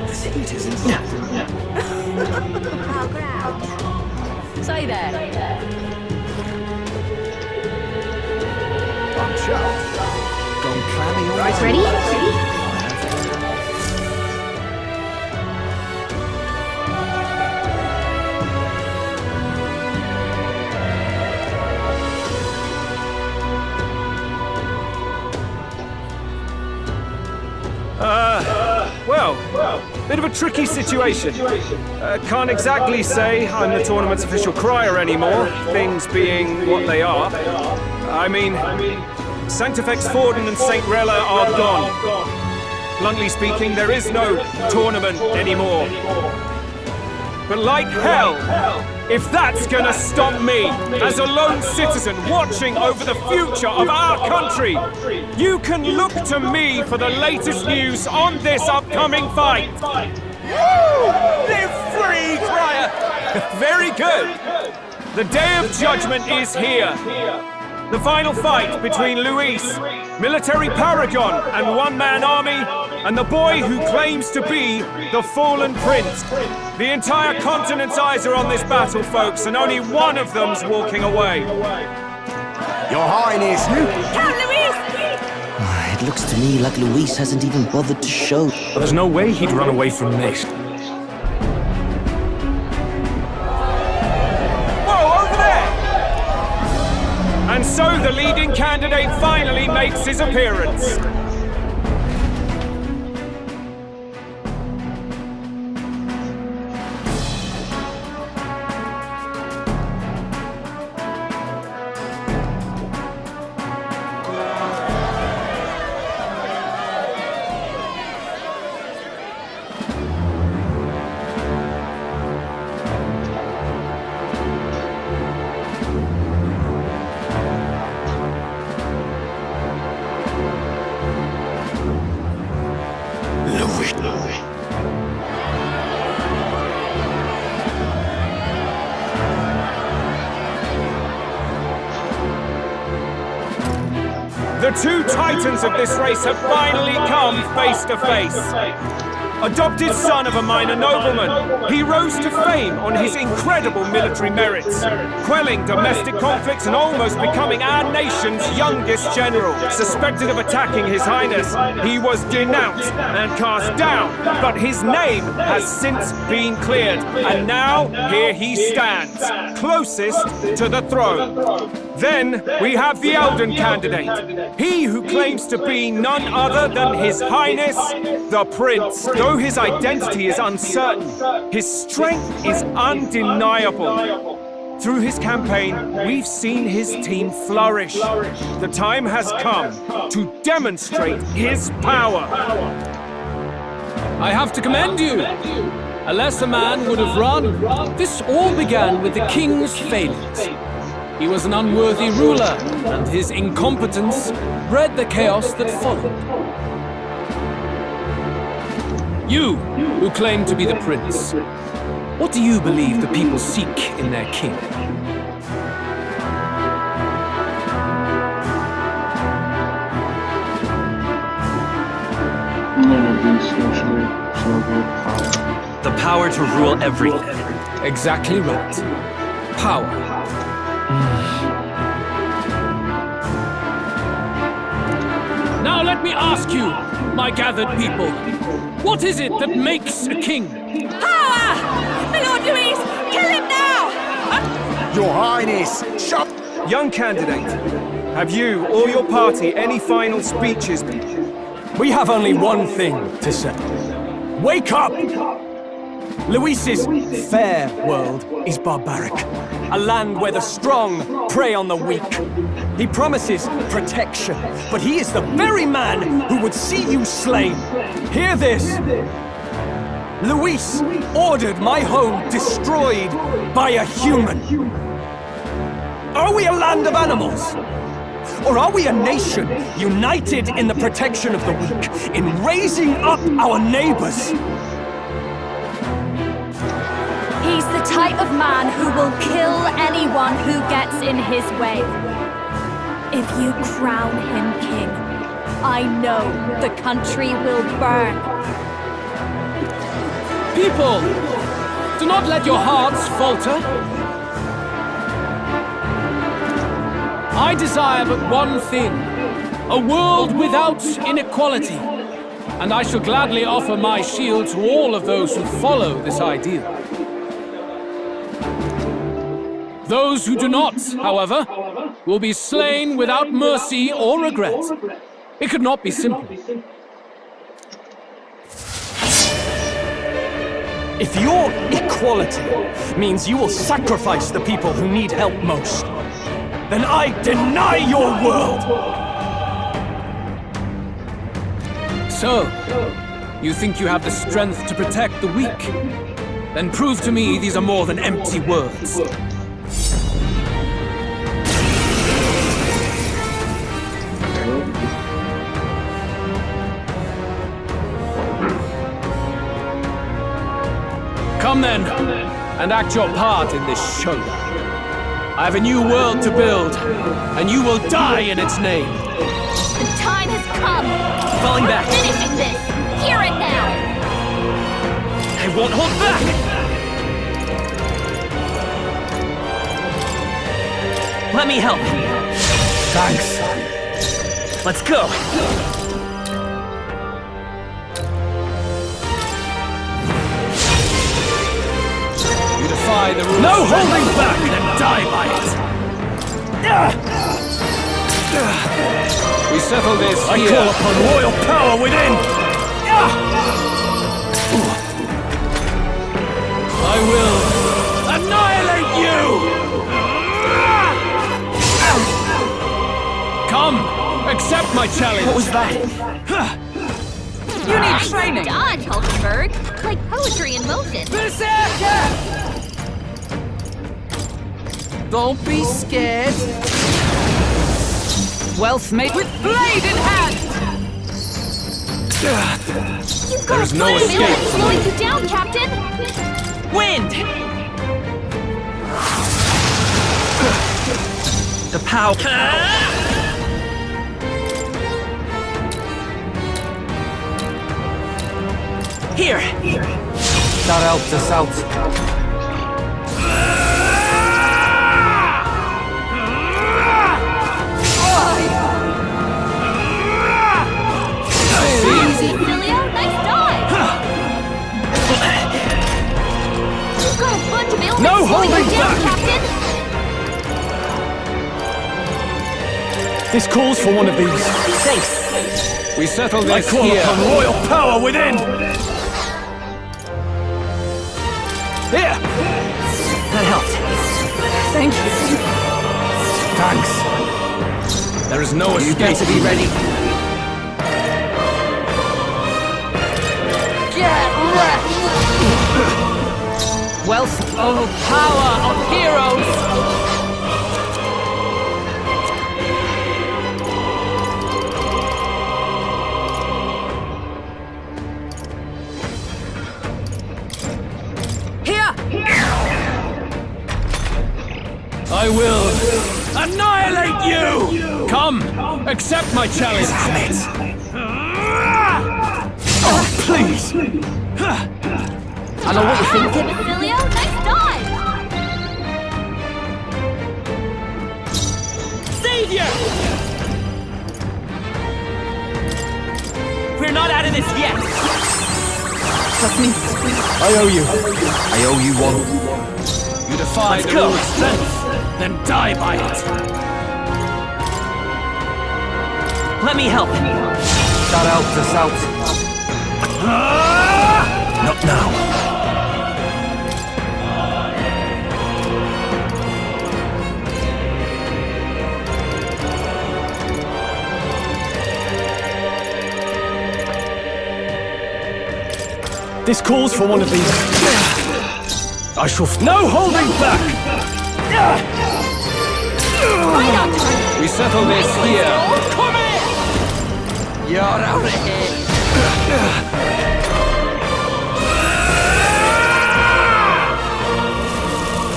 This heat is insane. Say there. I'm chuffed. Gone clammy already. Ready? Well, bit of a tricky situation. Can't exactly say I'm the tournament's official crier anymore, things being what they are. I mean, Sanctifex Forden and St. Rella are gone. Bluntly speaking, there is no tournament anymore. But like hell, if that's gonna stop me, as a lone citizen watching over the future of our country, you can look to me for the latest news on this upcoming fight. Live free, Crier! Very good. The Day of Judgment is here. The final fight between Luis, military paragon and one-man army, and the boy who claims to be the fallen prince. The entire continent's eyes are on this battle, folks, and only one of them's walking away. Your Highness! Count Luis! It looks to me like Luis hasn't even bothered to show. But there's no way he'd run away from this. Whoa, over there! And so the leading candidate finally makes his appearance. The two titans of this race have finally come face to face. Adopted son of a minor nobleman, he rose to fame on his incredible military merits, quelling domestic conflicts and almost becoming our nation's youngest general. Suspected of attacking His Highness, he was denounced and cast down, but his name has since been cleared, and now here he stands, closest to the throne. Then we have the Elden candidate, he who claims to be none other than His Highness, the Prince. Though his identity is uncertain, his strength is undeniable. Through his campaign, we've seen his team flourish. The time has come to demonstrate his power. I have to commend you. A lesser man would have run. This all began with the king's failings. He was an unworthy ruler, and his incompetence bred the chaos that followed. You, who claim to be the prince, what do you believe the people seek in their king? The power to rule everything. Exactly right. Power. Now let me ask you, my gathered people, what is it that makes a king? Power! My Lord Luis, kill him now! Your Highness, shut... Young candidate, have you or your party any final speeches? We have only one thing to say. Wake up! Luis's fair world is barbaric. A land where the strong prey on the weak. He promises protection, but he is the very man who would see you slain. Hear this! Luis ordered my home destroyed by a human. Are we a land of animals? Or are we a nation united in the protection of the weak, in raising up our neighbors? He's the type of man who will kill anyone who gets in his way. If you crown him king, I know the country will burn. People, do not let your hearts falter. I desire but one thing, a world without inequality. And I shall gladly offer my shield to all of those who follow this ideal. Those who do not, however, will be slain without mercy or regret. It could not be simpler. If your equality means you will sacrifice the people who need help most, then I deny your world! So, you think you have the strength to protect the weak? Then prove to me these are more than empty words. Come then, and act your part in this showdown. I have a new world to build, and you will die in its name. The time has come. Falling back. Finishing this. Here and now. I won't hold back. Let me help. Thanks. Let's go. You defy the rules. No holding back and die by it. We settle this I here. call upon royal power within. I will annihilate you! Come, accept my challenge. What was that? You need training. Dodge, Hulkenberg. Like poetry in motion. Don't be scared. Wealth made with blade in hand. You've got There's a no flame escape mill from slowing me. you down, Captain. Wind! The power. Here! That helped us out. Easy, Cilio. Nice dive. You've got a bunch of ailments No slowing you holding down, back. Captain. This calls for one of these. Thanks! We settle I this call here. upon royal power within. Here! That helped. Thank you. Thanks. There is no You escape. better be ready. Get wrecked! Wealth, oh, power of heroes! Here! I will annihilate you! Come, accept my challenge. Oh, please! I know what you're thinking. Cilio, nice dive. Savior! We're not out of this yet! Trust me. I owe you. I owe you one. You defy Let's the go. rules of strength. then die by it! Let me help. That helped us out. Not now. This calls for one of these. I shall... No holding back! We settle this here. Come in! You're out of here.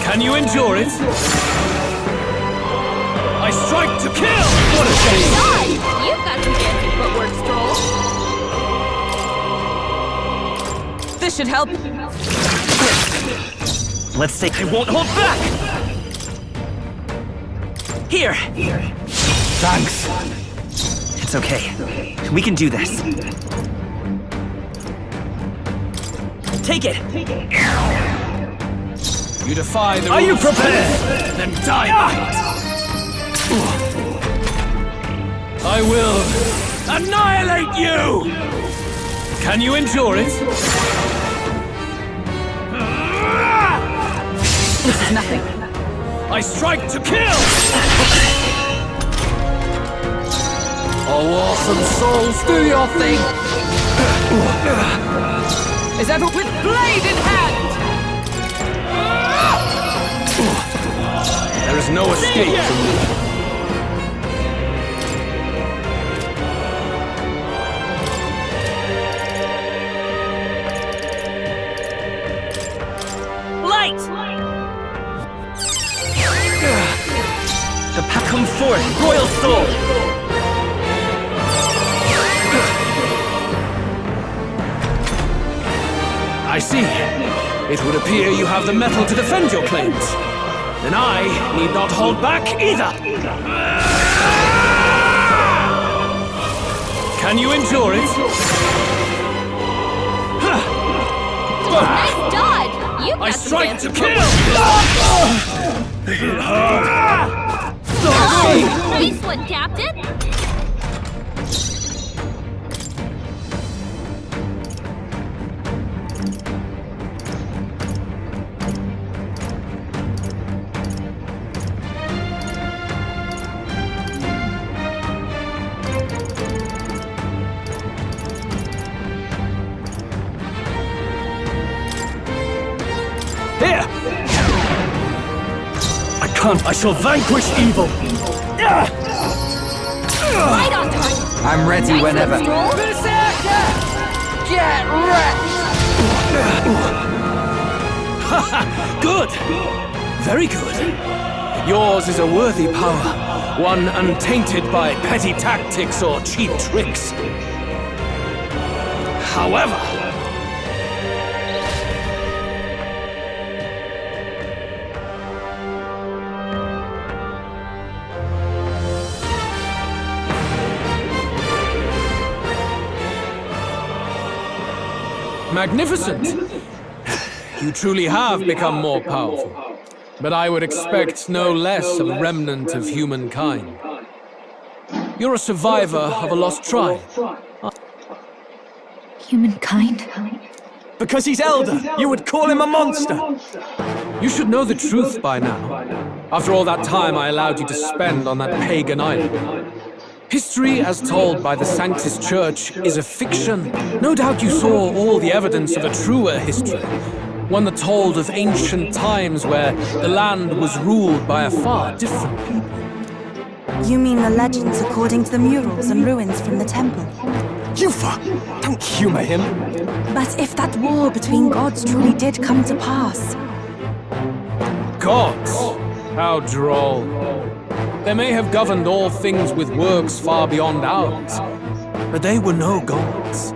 Can you endure it? I strike to kill! What a shame! You've got some fancy footwork, Stroll. This should help. Let's take... I won't hold back! Here! Thanks. It's okay. We can do this. Take it! You defy the Are you rules. prepared? Then die by it! I will annihilate you! Can you endure it? This is nothing. I strike to kill! Oh, awesome souls, do your thing! Is ever with blade in hand? There is no escape from me. Light! The pack come forth, royal soul! I see. It would appear you have the metal to defend your claims. Then I need not hold back either. Can you endure it? Nice dodge! You've got I some strike fancy to kill! Hit hard! Nice one, Captain! Here! I can't. I shall vanquish evil. Right on target! I'm ready Nice whenever. one, Stroll. Get wrecked! Good! Very good. Yours is a worthy power, one untainted by petty tactics or cheap tricks. However... Magnificent! You truly have become more powerful. But I would expect no less of a remnant of humankind. You're a survivor of a lost tribe. Humankind? Because he's elder, you would call him a monster! You should know the truth by now. After all that time I allowed you to spend on that pagan island. History, as told by the Sanctus Church, is a fiction. No doubt you saw all the evidence of a truer history. One that told of ancient times where the land was ruled by a far different people. You mean the legends according to the murals and ruins from the temple? Yufa! Don't humor him! But if that war between gods truly did come to pass... Gods? How droll. They may have governed all things with works far beyond ours, but they were no gods.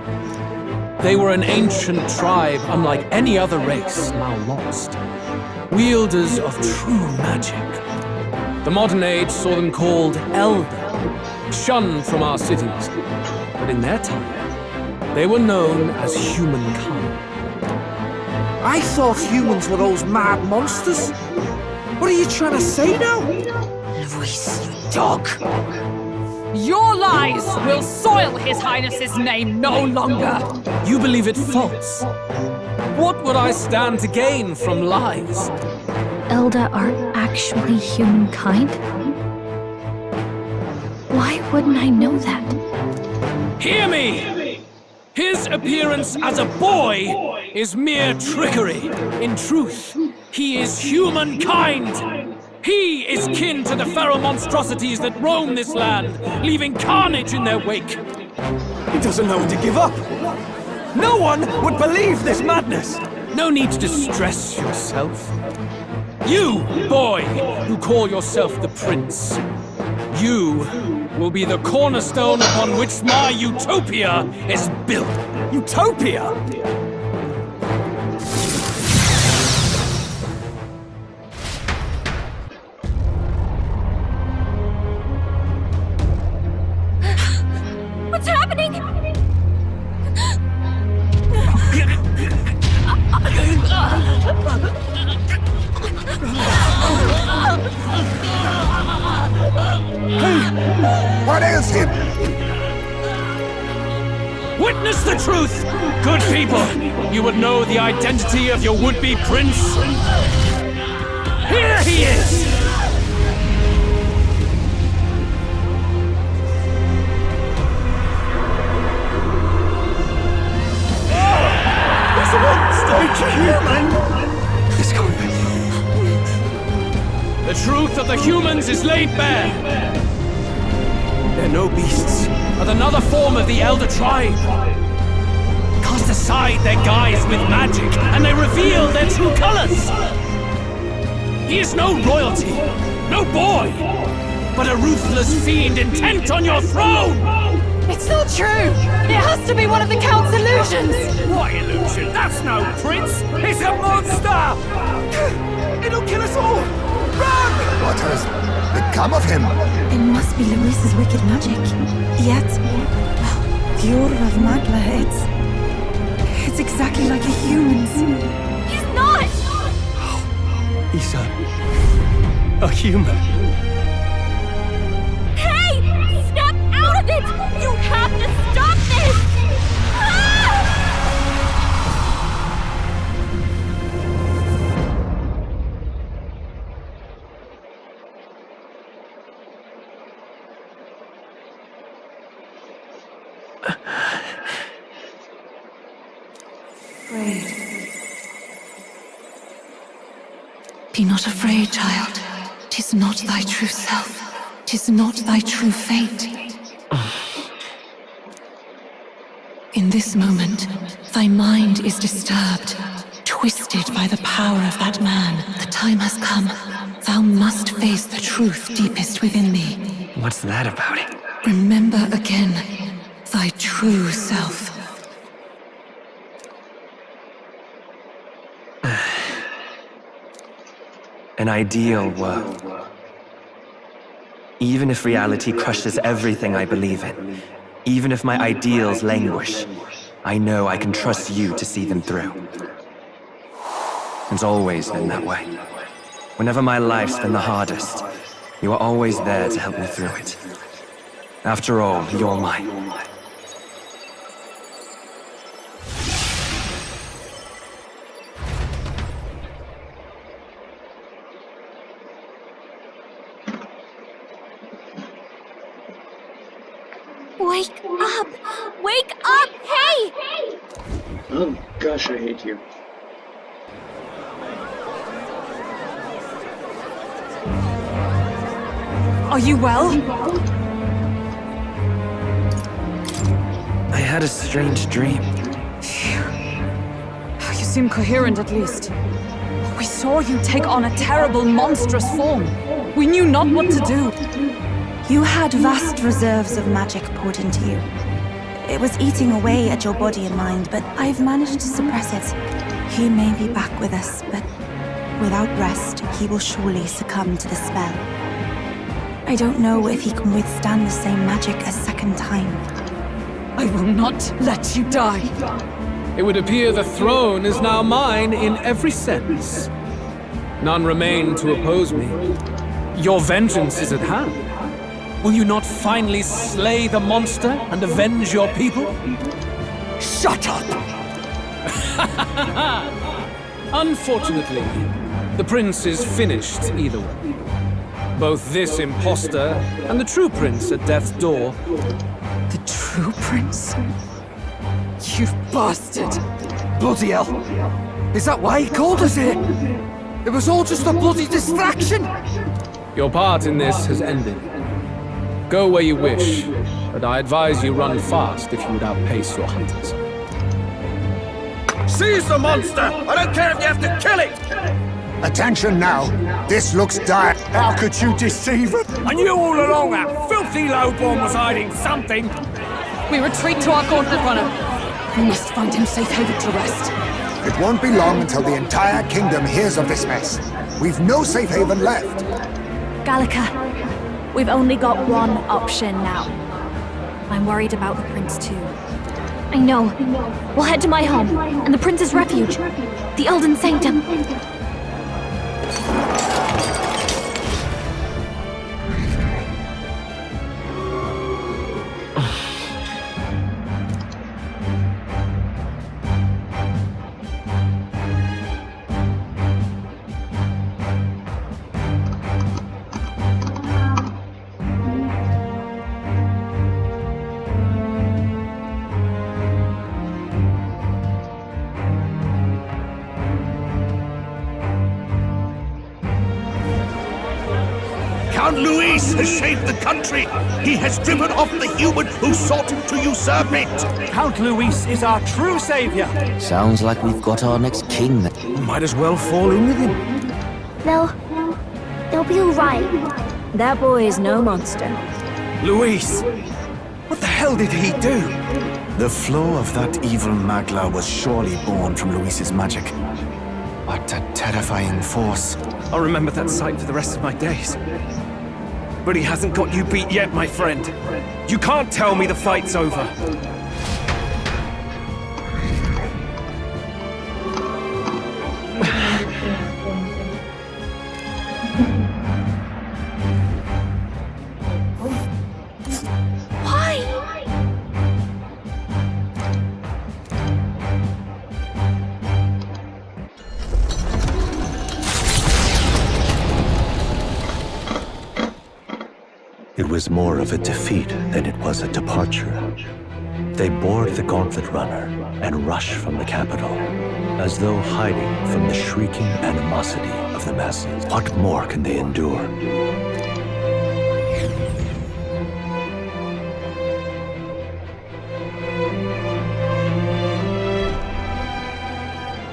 They were an ancient tribe unlike any other race now lost. Wielders of true magic. The modern age saw them called Elder, shunned from our cities. But in their time, they were known as humankind. I thought humans were those mad monsters. What are you trying to say now? Luis, dog! Your lies will soil His Highness's name no longer! You believe it false? What would I stand to gain from lies? Elda are actually humankind? Why wouldn't I know that? Hear me! His appearance as a boy is mere trickery. In truth, he is humankind! He is kin to the feral monstrosities that roam this land, leaving carnage in their wake. He doesn't know when to give up. No one would believe this madness. No need to distress yourself. You, boy, who call yourself the Prince, you will be the cornerstone upon which my utopia is built. Utopia? What's happening? What ails him? Witness the truth! Good people, you would know the identity of your would-be prince. Here he is! It's a one-stage human! It's coming. The truth of the humans is laid bare. They're no beasts. But another form of the Elder Tribe. Cast aside their guise with magic, and they reveal their true colors. He is no royalty, no boy, but a ruthless fiend intent on your throne! It's not true! It has to be one of the Count's illusions! What illusion? That's no prince! It's a monster! It'll kill us all! Run! What has become of him? It must be Luis's wicked magic. Yet, the aura of Magla, it's exactly like a human's. He's not! He's a human. Hey! Step out of it! You have to stop this! Ah! Be not afraid, child. 'Tis not thy true self. 'Tis not thy true fate. In this moment, thy mind is disturbed, twisted by the power of that man. The time has come. Thou must face the truth deepest within thee. What's that about? Remember again thy true self. An ideal world. Even if reality crushes everything I believe in, even if my ideals languish, I know I can trust you to see them through. It's always been that way. Whenever my life's been the hardest, you are always there to help me through it. After all, you're mine. Wake up! Wake up! Hey! Oh gosh, I hate you. Are you well? I had a strange dream. You seem coherent at least. We saw you take on a terrible, monstrous form. We knew not what to do. You had vast reserves of magic poured into you. It was eating away at your body and mind, but I've managed to suppress it. He may be back with us, but without rest, he will surely succumb to the spell. I don't know if he can withstand the same magic a second time. I will not let you die. It would appear the throne is now mine in every sense. None remain to oppose me. Your vengeance is at hand. Will you not finally slay the monster and avenge your people? Shut up! Unfortunately, the prince is finished either way. Both this impostor and the true prince at death's door. The true prince? You bastard! Bloody hell! Is that why he called us here? It was all just a bloody distraction! Your part in this has ended. Go where you wish, but I advise you run fast if you would outpace your hunters. Seize the monster! I don't care if you have to kill it! Attention now. This looks dire. How could you deceive us? I knew all along that filthy lowborn was hiding something. We retreat to our gauntlet runner. We must find him safe haven to rest. It won't be long until the entire kingdom hears of this mess. We've no safe haven left. Gallica, we've only got one option now. I'm worried about the prince too. I know. We'll head to my home, and the prince's refuge, the Elden Sanctum. Count Luis has saved the country. He has driven off the human who sought to usurp it. Count Luis is our true savior. Sounds like we've got our next king. Might as well fall in with him. They'll be all right. That boy is no monster. Luis! What the hell did he do? The flow of that evil Magla was surely born from Luis's magic. What a terrifying force. I'll remember that sight for the rest of my days. But he hasn't got you beat yet, my friend. You can't tell me the fight's over. It was more of a defeat than it was a departure. They board the gauntlet runner and rush from the capital, as though hiding from the shrieking animosity of the masses. What more can they endure?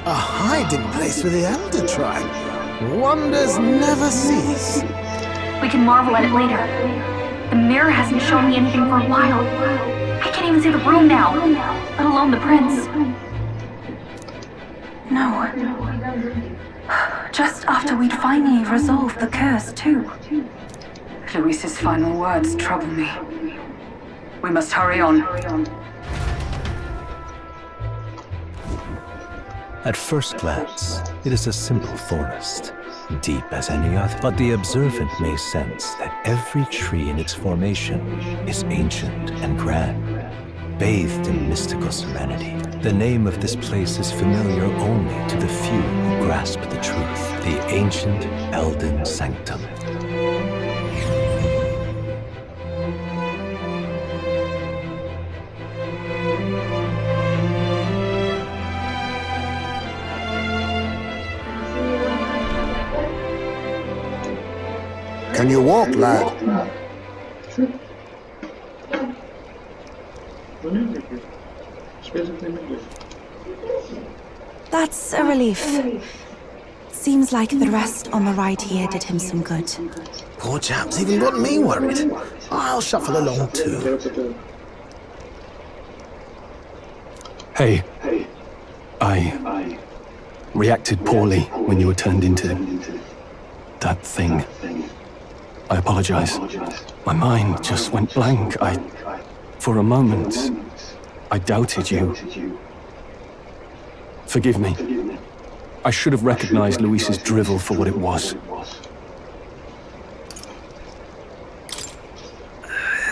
A hiding place for the Elder Tribe. Wonders never cease. We can marvel at it later. The mirror hasn't shown me anything for a while. I can't even see the room now, let alone the prince. No. Just after we'd finally resolved the curse, too. Luis's final words trouble me. We must hurry on. At first glance, it is a simple forest, deep as any other. But the observant may sense that every tree in its formation is ancient and grand, bathed in mystical serenity. The name of this place is familiar only to the few who grasp the truth, the ancient Elden Sanctum. Can you walk, lad? That's a relief. Seems like the rest on the right here did him some good. Poor chap's even got me worried. I'll shuffle along too. Hey, I reacted poorly when you were turned into that thing. I apologize. My mind just went blank. For a moment, I doubted you. Forgive me. I should have recognized Luis's drivel for what it was.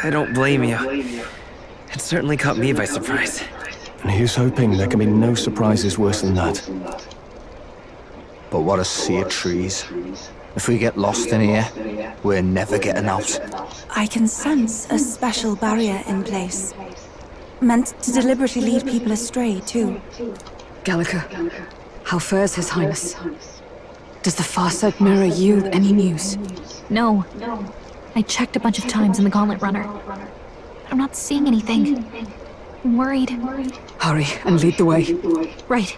I don't blame you. It certainly caught me by surprise. And here's hoping there can be no surprises worse than that. But what a sea of trees. If we get lost in here, we're never getting out. I can sense a special barrier in place. Meant to deliberately lead people astray, too. Gallica, how fares His Highness? Does the far side mirror yield any news? No. I checked a bunch of times in the Gauntlet Runner. I'm not seeing anything. I'm worried. Hurry and lead the way. Right.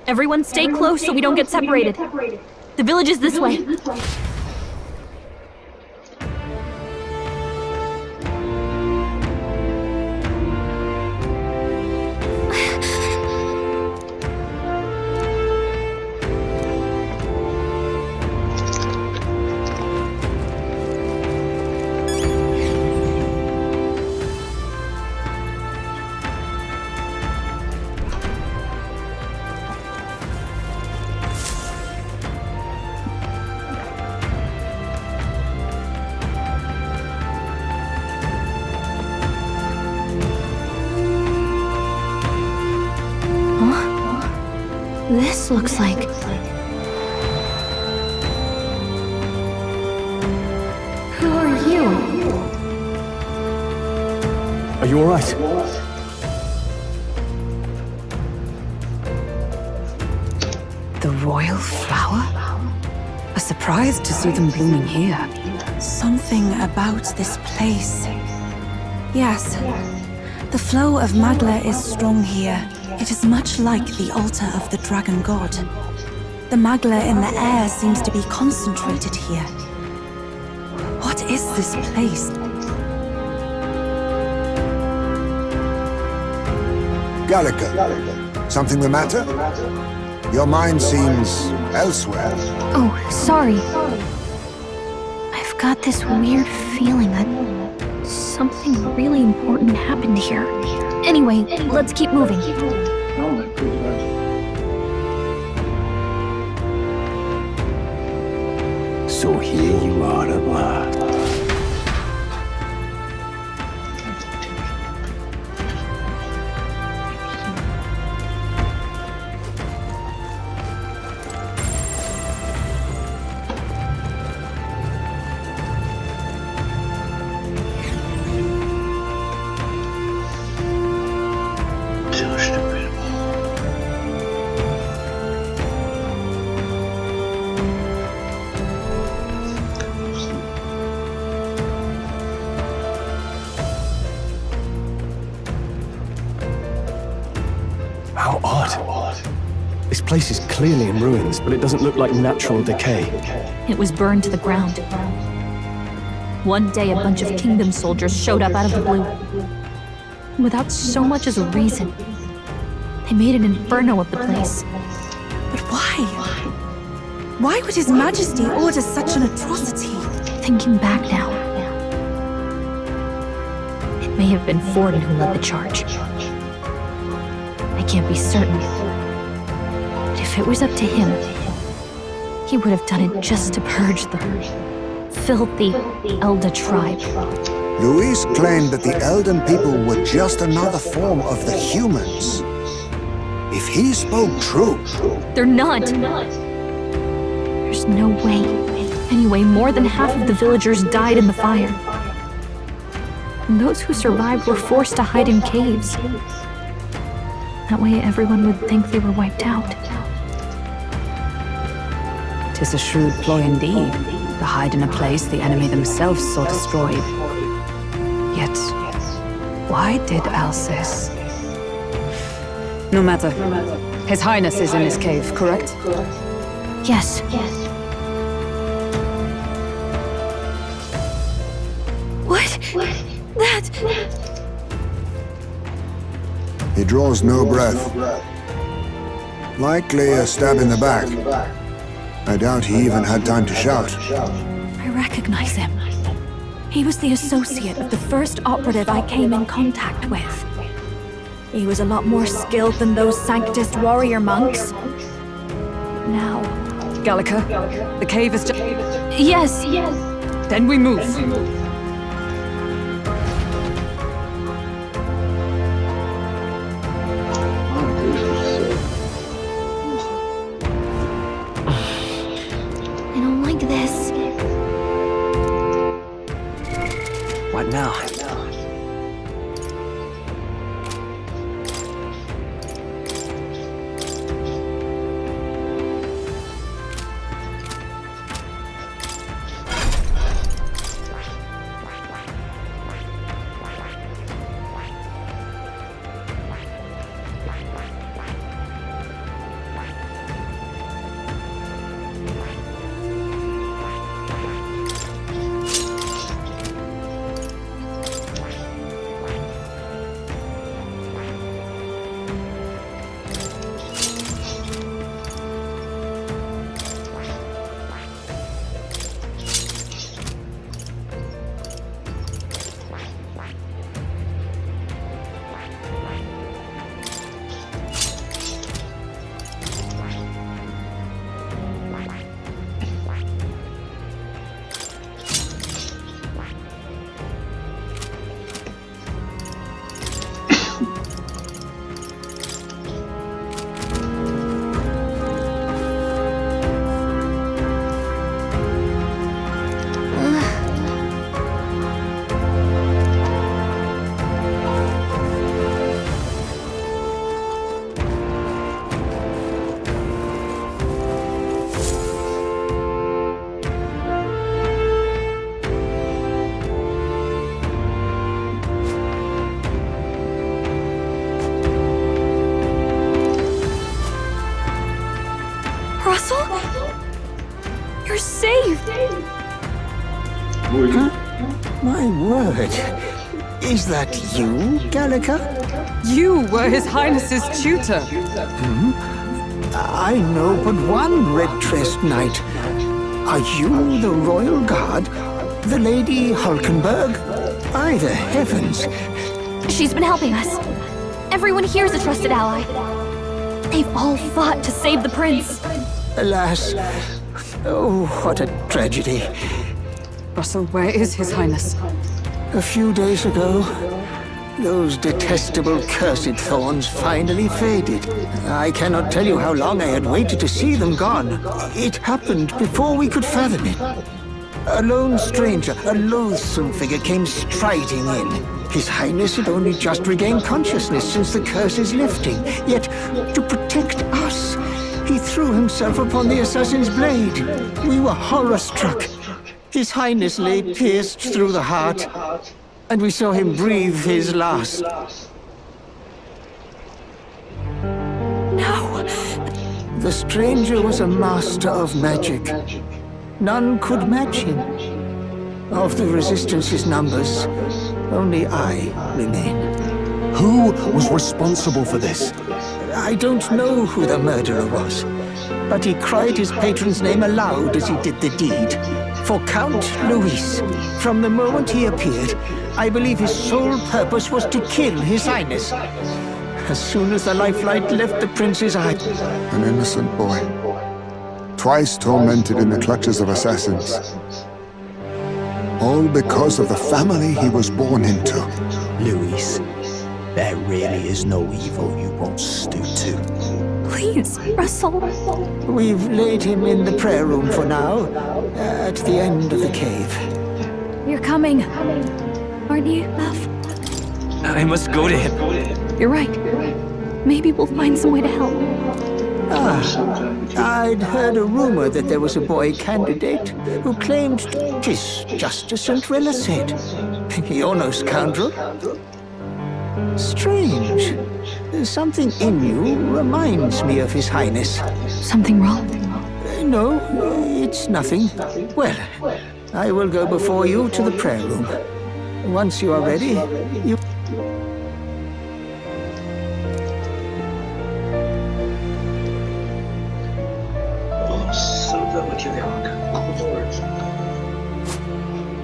Everyone stay close so we don't get separated. The village is this way. This looks like... Who are you? Are you alright? The royal flower? A surprise to see them blooming here. Something about this place. Yes, the flow of Magla is strong here. It is much like the altar of the dragon god. The Magla in the air seems to be concentrated here. What is this place? Gallica, something the matter? Your mind seems elsewhere. Oh, sorry. I've got this weird feeling that something really important happened here. Anyway, let's keep moving. So here you are at last. How odd. This place is clearly in ruins, but it doesn't look like natural decay. It was burned to the ground. One day, a bunch of kingdom soldiers showed up out of the blue. Without so much as a reason. They made an inferno of the place. But why? Why would His Majesty order such an atrocity? Thinking back now, it may have been Forden who led the charge. I can't be certain. But if it was up to him, he would have done it just to purge the filthy Elda tribe. Luis claimed that the Elden people were just another form of the humans. If he spoke true... They're not! There's no way. Anyway, more than half of the villagers died in the fire. And those who survived were forced to hide in caves. That way everyone would think they were wiped out. 'Tis a shrewd ploy indeed, to hide in a place the enemy themselves saw destroyed. Yet, why did Alcest? No matter. His Highness is in his cave, correct? Yes. What? That... He draws no breath. Likely a stab in the back. I doubt he even had time to shout. I recognize him. He was the associate of the first operative I came in contact with. He was a lot more skilled than those Sanctist warrior monks. Now. Gallica, the cave is just... Yes. Then we move. I don't like this. What now? Russell? You're saved! Huh? My word. Is that you, Gallica? You were His Highness's tutor. I know but one red-dressed knight. Are you the royal guard? The Lady Hulkenberg? By the heavens. She's been helping us. Everyone here's a trusted ally. They've all fought to save the prince. Alas. Oh, what a tragedy. Russell, where is His Highness? A few days ago, those detestable cursed thorns finally faded. I cannot tell you how long I had waited to see them gone. It happened before we could fathom it. A lone stranger, a loathsome figure, came striding in. His Highness had only just regained consciousness since the curse's lifting. Yet, to protect us, he threw himself upon the assassin's blade. We were horror-struck. His Highness lay pierced through the heart, and we saw him breathe his last. No! The stranger was a master of magic. None could match him. Of the Resistance's numbers, only I remain. Who was responsible for this? I don't know who the murderer was, but he cried his patron's name aloud as he did the deed. For Count Luis, from the moment he appeared, I believe his sole purpose was to kill His Highness. As soon as the lifelight left the prince's eye... An innocent boy, twice tormented in the clutches of assassins. All because of the family he was born into. Luis, there really is no evil you won't stoop to. Please, Russell. We've laid him in the prayer room for now, at the end of the cave. You're coming, aren't you, love? I must go to him. You're right. Maybe we'll find some way to help. I'd heard a rumor that there was a boy candidate who claimed tis just as Cinderella said. You're no scoundrel. Strange. Something in you reminds me of His Highness. Something wrong? No, it's nothing. Well, I will go before you to the prayer room. Once you are ready, you...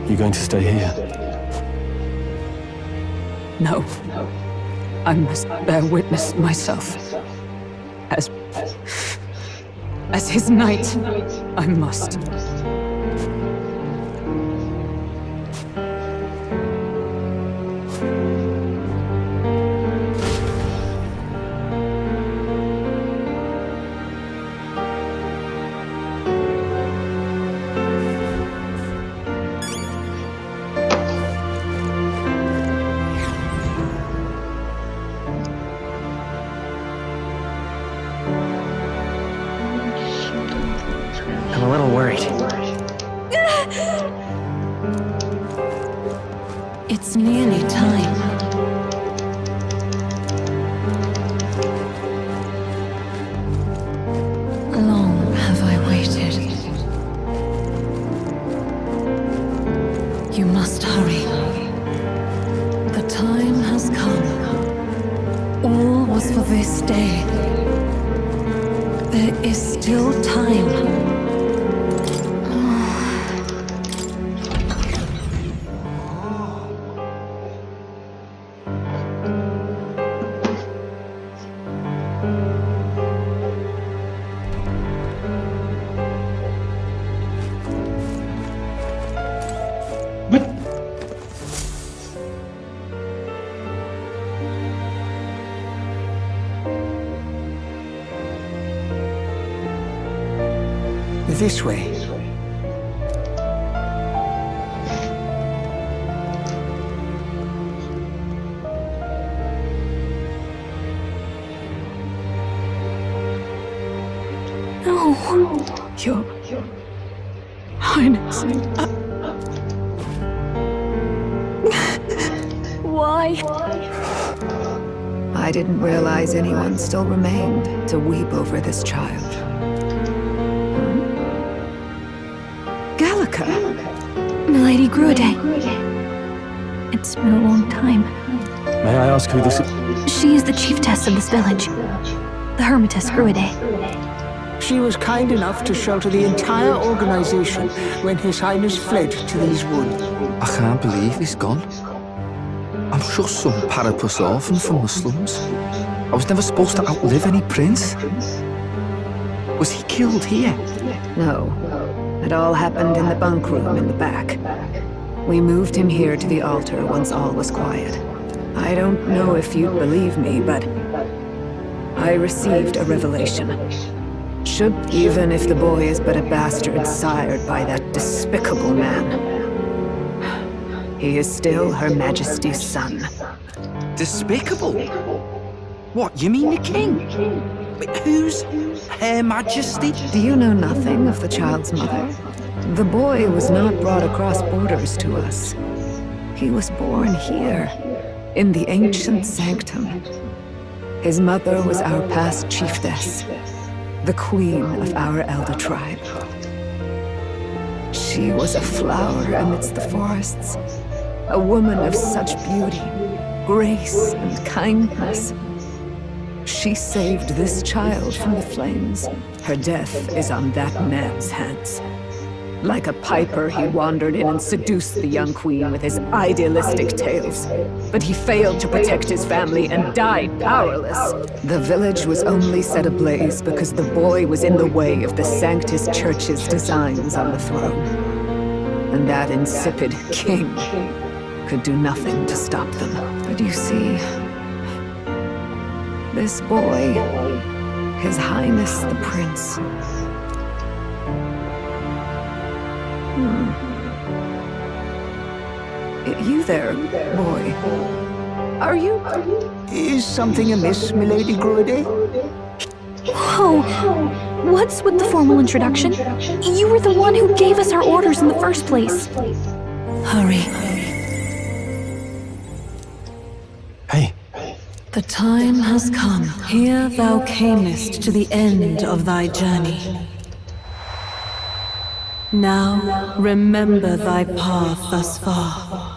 You going to stay here? No. I must bear witness myself. As As his knight, I must. I'm a little worried. It's nearly time. Long have I waited. You must hurry. The time has come. All was for this day. There is still time. This way. No. Your Highness. Why? I didn't realize anyone still remained to weep over this child. Milady Gruide. It's been a long time. May I ask who this is? She is the chiefess of this village. The Hermitess Gruide. She was kind enough to shelter the entire organization when His Highness fled to these woods. I can't believe he's gone. I'm just some parapus orphan from the slums. I was never supposed to outlive any prince. Was he killed here? No. It all happened in the bunk room in the back. We moved him here to the altar once all was quiet. I don't know if you'd believe me, but I received a revelation. Even if the boy is but a bastard sired by that despicable man, he is still Her Majesty's son. Despicable? What, you mean the king? But who's Her Majesty? Do you know nothing of the child's mother? The boy was not brought across borders to us. He was born here, in the ancient sanctum. His mother was our past chiefess, the queen of our elder tribe. She was a flower amidst the forests, a woman of such beauty, grace, and kindness. She saved this child from the flames. Her death is on that man's hands. Like a piper, he wandered in and seduced the young queen with his idealistic tales. But he failed to protect his family and died powerless. The village was only set ablaze because the boy was in the way of the Sanctus Church's designs on the throne. And that insipid king could do nothing to stop them. But you see, this boy, His Highness the Prince. You there, boy. Are you... Is something amiss, Milady Gruide? Whoa! What's with the formal introduction? You were the one who gave us our orders in the first place. Hurry. Hey. The time has come. Here thou camest to the end of thy journey. Now, remember thy path thus far.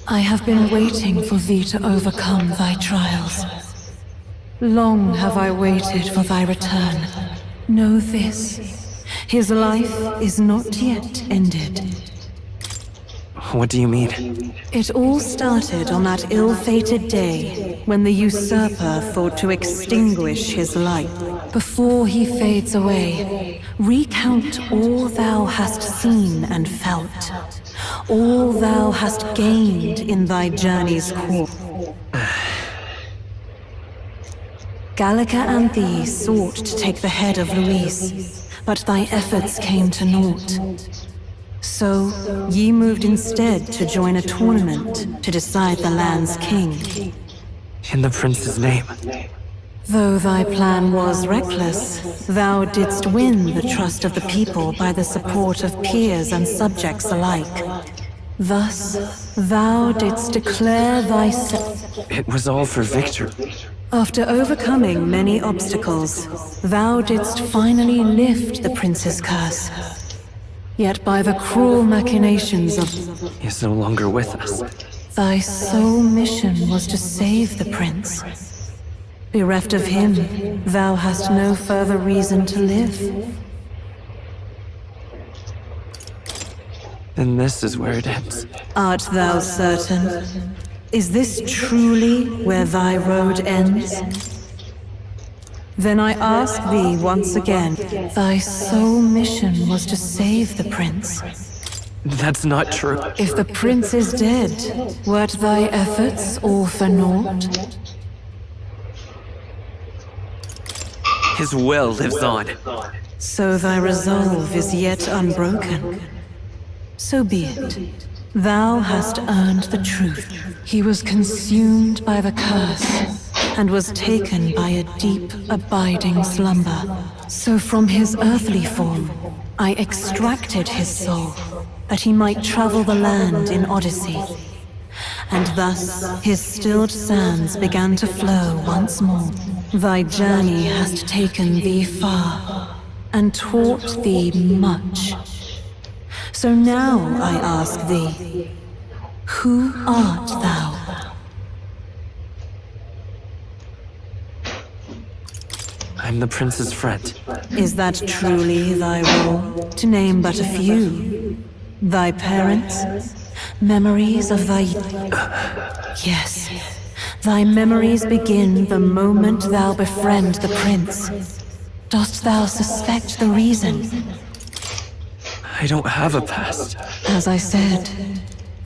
I have been waiting for thee to overcome thy trials. Long have I waited for thy return. Know this, his life is not yet ended. What do you mean? It all started on that ill-fated day when the usurper thought to extinguish his light. Before he fades away, recount all thou hast seen and felt, all thou hast gained in thy journey's course. Gallica and thee sought to take the head of Luis, but thy efforts came to naught. So, ye moved instead to join a tournament to decide the land's king. In the prince's name. Though thy plan was reckless, thou didst win the trust of the people by the support of peers and subjects alike. Thus, thou didst declare thyself. It was all for victory. After overcoming many obstacles, thou didst finally lift the prince's curse. Yet by the cruel machinations of... He is no longer with us. Thy sole mission was to save the prince. Bereft of him, thou hast no further reason to live. Then this is where it ends. Art thou certain? Is this truly where thy road ends? Then I ask thee once again, thy sole mission was to save the prince. That's not true. If the prince is dead, wert thy efforts all for naught? His will lives on. So thy resolve is yet unbroken. So be it. Thou hast earned the truth. He was consumed by the curse, and was taken by a deep, abiding slumber. So from his earthly form, I extracted his soul, that he might travel the land in Odyssey. And thus his stilled sands began to flow once more. Thy journey hast taken thee far, and taught thee much. So now I ask thee, who art thou? I'm the prince's friend. Is that truly thy role? To name but a few. Thy parents? Memories of thy... Yes. Thy memories begin the moment thou befriend the prince. Dost thou suspect the reason? I don't have a past. As I said,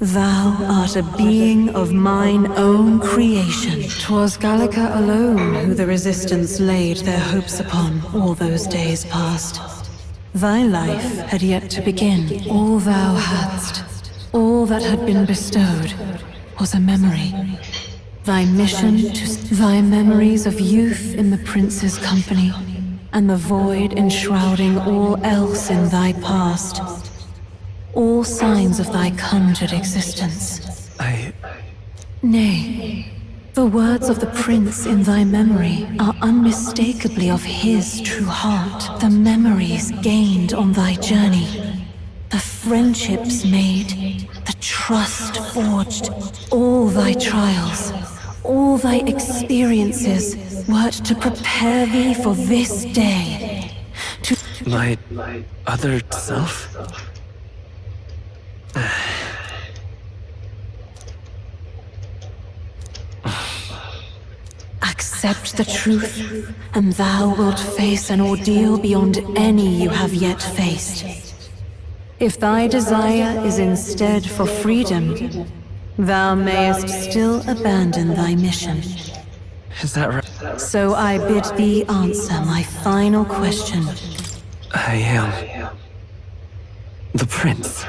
thou art a being of mine own creation. 'Twas Gallica alone who the Resistance laid their hopes upon all those days past. Thy life had yet to begin. All thou hadst, all that had been bestowed, was a memory. Thy mission to... Thy memories of youth in the prince's company, and the void enshrouding all else in thy past. All signs of thy conjured existence. Nay, the words of the prince in thy memory are unmistakably of his true heart. The memories gained on thy journey, the friendships made, the trust forged, all thy trials, all thy experiences wert to prepare thee for this day. To My other self? accept the truth, and thou wilt face an ordeal beyond any you have yet faced. If thy desire is instead for freedom, thou mayest still abandon thy mission. Is that right? So I bid thee answer my final question. I am... the prince.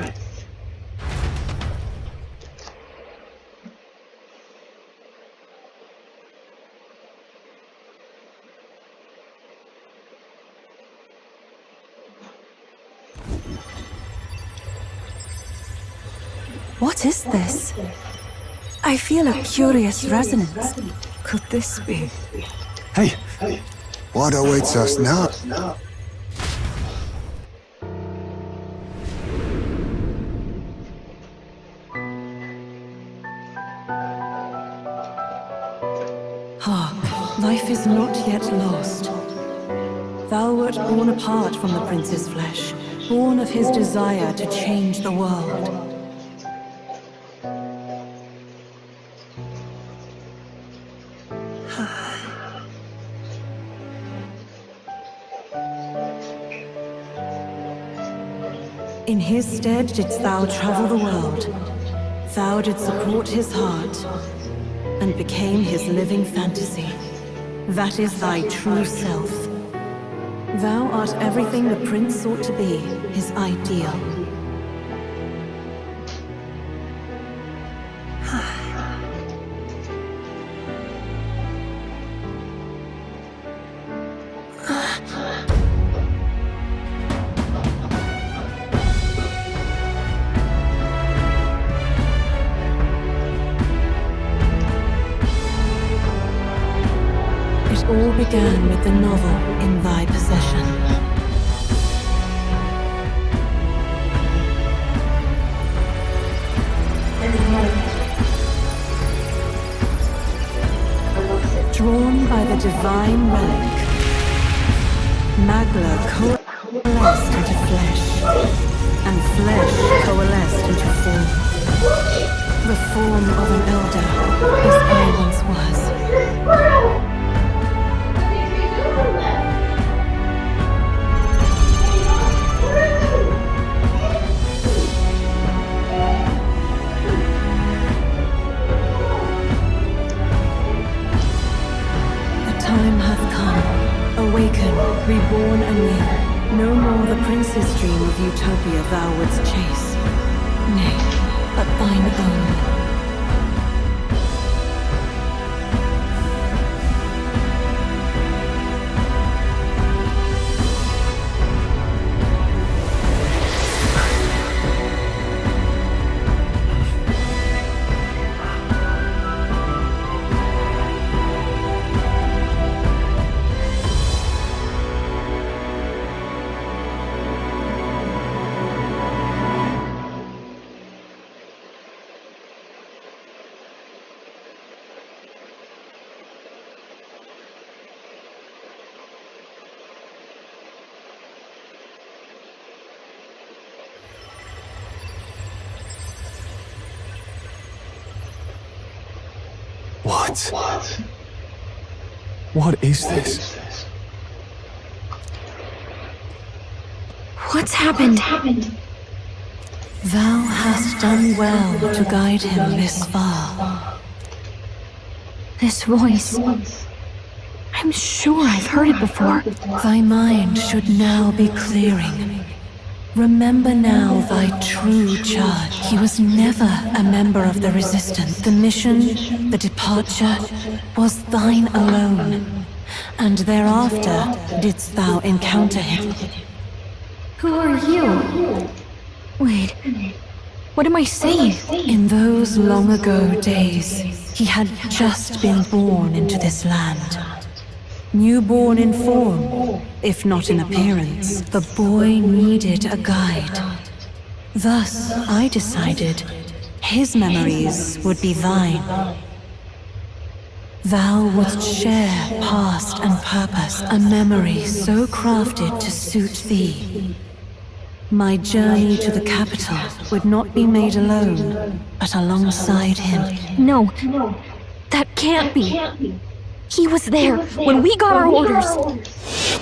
What is this? I feel a curious resonance. Could this be? Hey! What awaits us now? Hark, life is not yet lost. Thou wert born apart from the prince's flesh, born of his desire to change the world. In his stead didst thou travel the world. Thou didst support his heart, and became his living fantasy. That is thy true self. Thou art everything the prince sought to be, his ideal. It all began with the novel in thy possession. Drawn by the divine relic, Magla coalesced into flesh, and flesh coalesced into form. The form of an elder, as I once was. Time hath come. Awaken, reborn anew. No more the prince's dream of utopia thou wouldst chase. Nay, but thine own. What is this? What's happened? Thou hast done well to guide him this far. This voice. I'm sure I've heard it before. Thy mind should now be clearing. Remember now thy true charge. He was never a member of the Resistance. The mission, the departure, was thine alone. And thereafter didst thou encounter him. Who are you? Wait, what am I saying? In those long ago days, he had just been born into this land. Newborn in form, if not in appearance, the boy needed a guide. Thus, I decided his memories would be thine. Thou wouldst share past and purpose, a memory so crafted to suit thee. My journey to the capital would not be made alone, but alongside him. No, that can't be. He was there when we got our orders.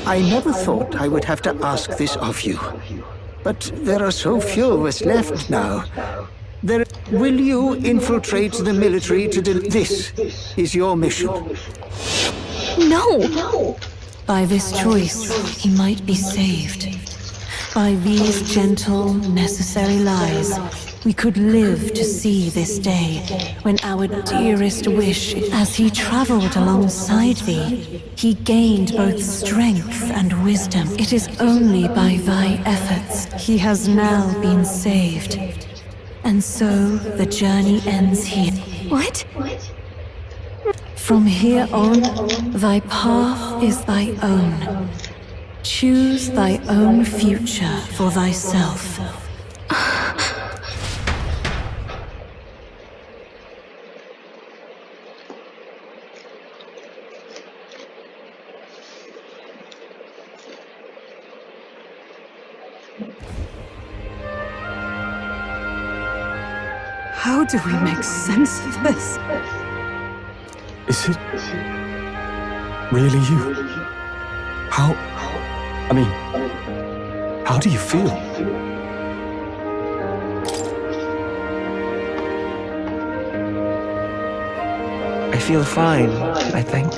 I never thought I would have to ask this of you. But there are so few of us left now. Will you infiltrate the military to This is your mission. No! By this choice, he might be saved. By these gentle, necessary lies, we could live to see this day, when our dearest wish, as he traveled alongside thee, he gained both strength and wisdom. It is only by thy efforts he has now been saved. And so the journey ends here. What? From here on, thy path is thy own. Choose thy own future for thyself. How do we make sense of this? Is it really you? How do you feel? I feel fine, I think.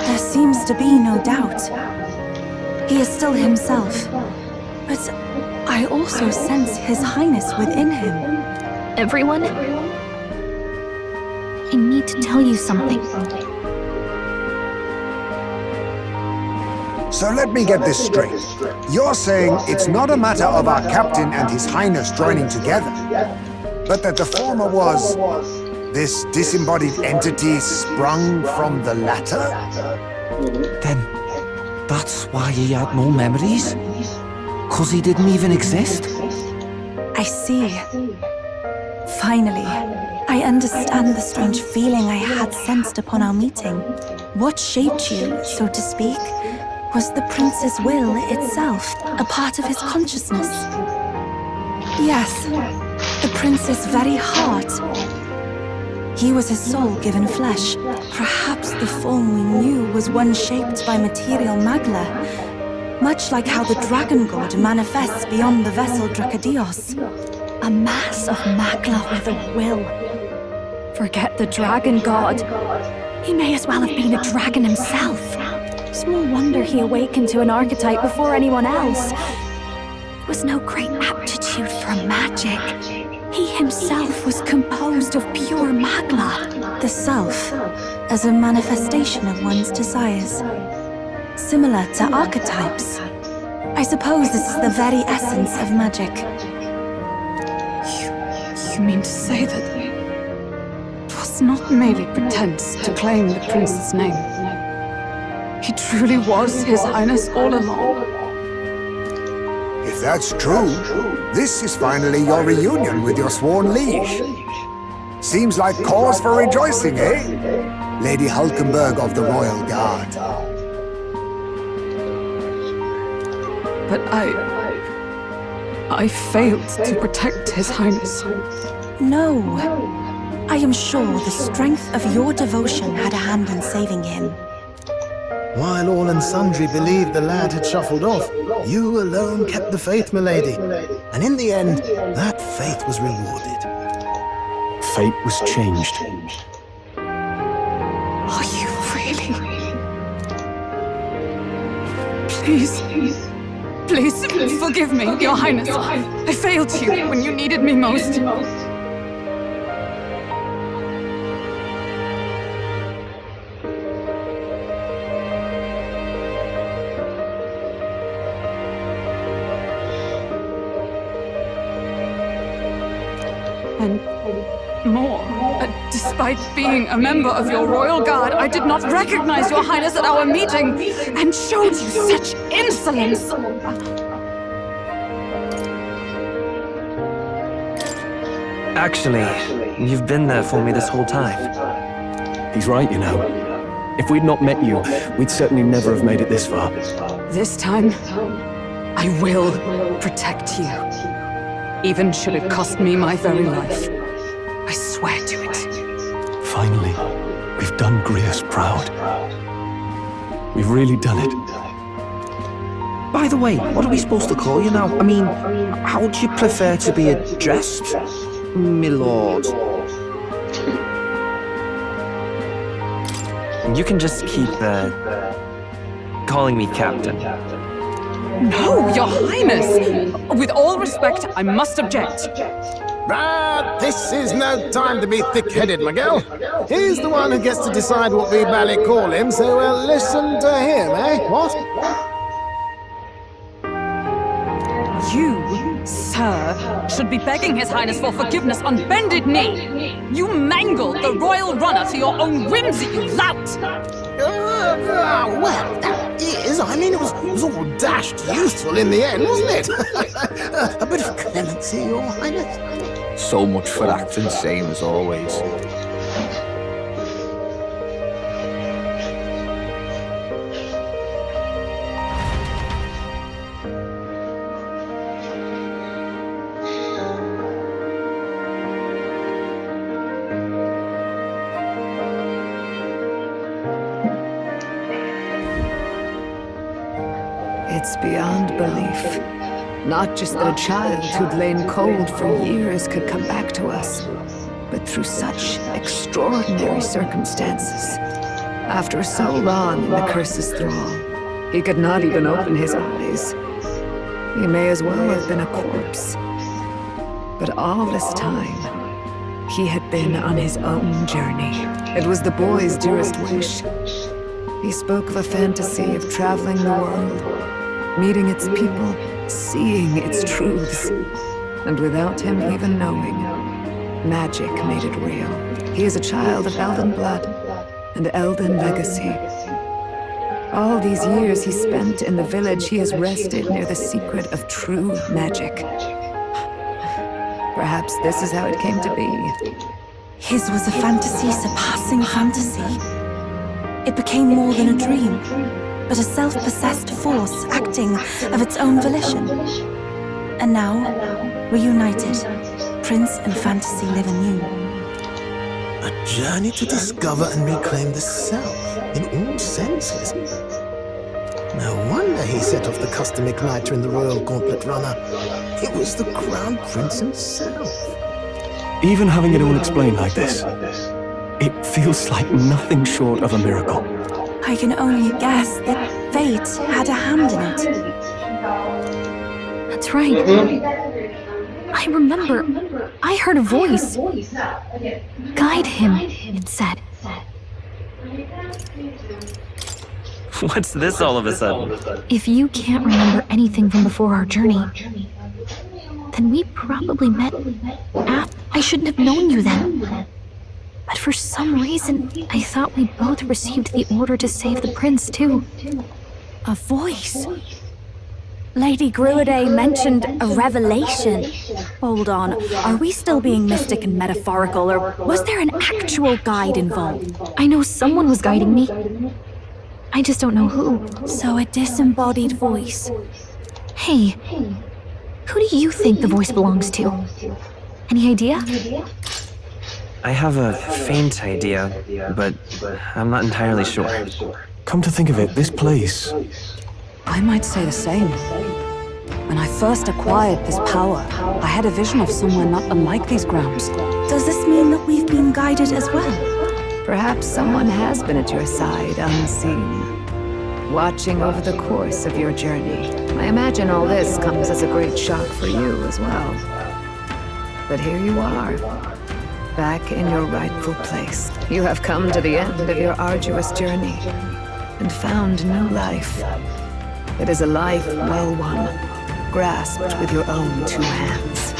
There seems to be no doubt. He is still himself. But I also sense His Highness within him. Everyone? I need to tell you something. So let me get this straight. You're saying it's not a matter of our captain and His Highness joining together, but that the former was this disembodied entity sprung from the latter? Then that's why he had no memories? 'Cause he didn't even exist? I see. Finally, I understand the strange feeling I had sensed upon our meeting. What shaped you, so to speak, was the prince's will itself, a part of his consciousness. Yes, the prince's very heart. He was his soul given flesh. Perhaps the form we knew was one shaped by material magla, much like how the dragon god manifests beyond the vessel Drakadios. A mass of magla with a will. Forget the dragon god. He may as well have been a dragon himself. Small wonder he awakened to an archetype before anyone else. It was no great aptitude for magic. He himself was composed of pure magla. The self, as a manifestation of one's desires. Similar to archetypes. I suppose this is the very essence of magic. You mean to say that it was not merely pretense to claim the prince's name? He truly was His Highness all along. If that's true, this is finally your reunion with your sworn liege. Seems like cause for rejoicing, eh? Lady Hulkenberg of the Royal Guard. But I failed to protect His Highness. No. I am sure the strength of your devotion had a hand in saving him. While all and sundry believed the lad had shuffled off, you alone kept the faith, milady. And in the end, that faith was rewarded. Fate was changed. Are you really? Please forgive me, Your Highness. I failed you when you needed me most. And more, despite being a member of your royal guard, I did not recognize Your Highness at our meeting and showed you such insolence. Actually, you've been there for me this whole time. He's right, you know. If we'd not met you, we'd certainly never have made it this far. This time, I will protect you. Even should it cost me my very life. I swear to it. Finally, we've done Grius proud. We've really done it. By the way, what are we supposed to call you now? I mean, how would you prefer to be addressed, my lord? You can just keep, calling me Captain. No, Your Highness! With all respect, I must object. But this is no time to be thick-headed, Miguel. He's the one who gets to decide what we bally call him, so we'll listen to him, eh? What? You, sir, should be begging His Highness for forgiveness on bended knee. You mangled the royal runner to your own whimsy, you lout! Well, that is. I mean, it was all dashed useful in the end, wasn't it? A bit of clemency, Your Highness. So much for acting same as always. It's beyond belief. Not just that a child who'd lain cold for years could come back to us, but through such extraordinary circumstances. After so long in the curse's thrall, he could not even open his eyes. He may as well have been a corpse. But all this time, he had been on his own journey. It was the boy's dearest wish. He spoke of a fantasy of traveling the world, meeting its people, seeing its truths. And without him even knowing, magic made it real. He is a child of Elven blood and Elven legacy. All these years he spent in the village, he has rested near the secret of true magic. Perhaps this is how it came to be. His was a fantasy surpassing fantasy. It became more than a dream, but a self-possessed force acting of its own volition. And now, reunited, Prince and fantasy live anew. A journey to discover and reclaim the self, in all senses. No wonder he set off the custom igniter in the Royal Gauntlet Runner. It was the Crown Prince himself. Even having it all explained like this, it feels like nothing short of a miracle. I can only guess that fate had a hand in it. That's right. I remember. I heard a voice. Guide him, it said. What's this all of a sudden? If you can't remember anything from before our journey, then we probably met after. I shouldn't have known you then. But for some reason, I thought we both received the order to save the prince, too. A voice? Lady Gruiday mentioned a revelation. Hold on, are we still being mystic and metaphorical, or was there an actual guide involved? I know someone was guiding me. I just don't know who. So a disembodied voice. Hey, who do you think the voice belongs to? Any idea? I have a faint idea, but I'm not entirely sure. Come to think of it, this place... I might say the same. When I first acquired this power, I had a vision of somewhere not unlike these grounds. Does this mean that we've been guided as well? Perhaps someone has been at your side unseen, watching over the course of your journey. I imagine all this comes as a great shock for you as well. But here you are, back in your rightful place. You have come to the end of your arduous journey and found new life. It is a life well won, grasped with your own two hands.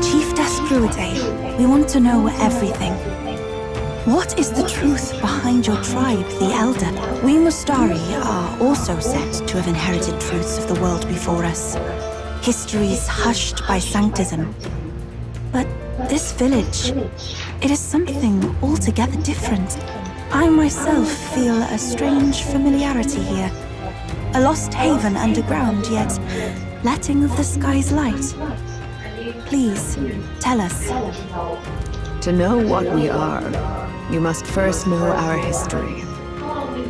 Chiefess Gruiday, we want to know everything. What is the truth behind your tribe, the Elder? We Mustari are also said to have inherited truths of the world before us. Histories hushed by sanctism. But this village, it is something altogether different. I myself feel a strange familiarity here. A lost haven underground, yet letting of the sky's light. Please, tell us. To know what we are, you must first know our history.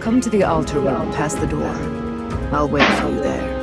Come to the altar room past the door. I'll wait for you there.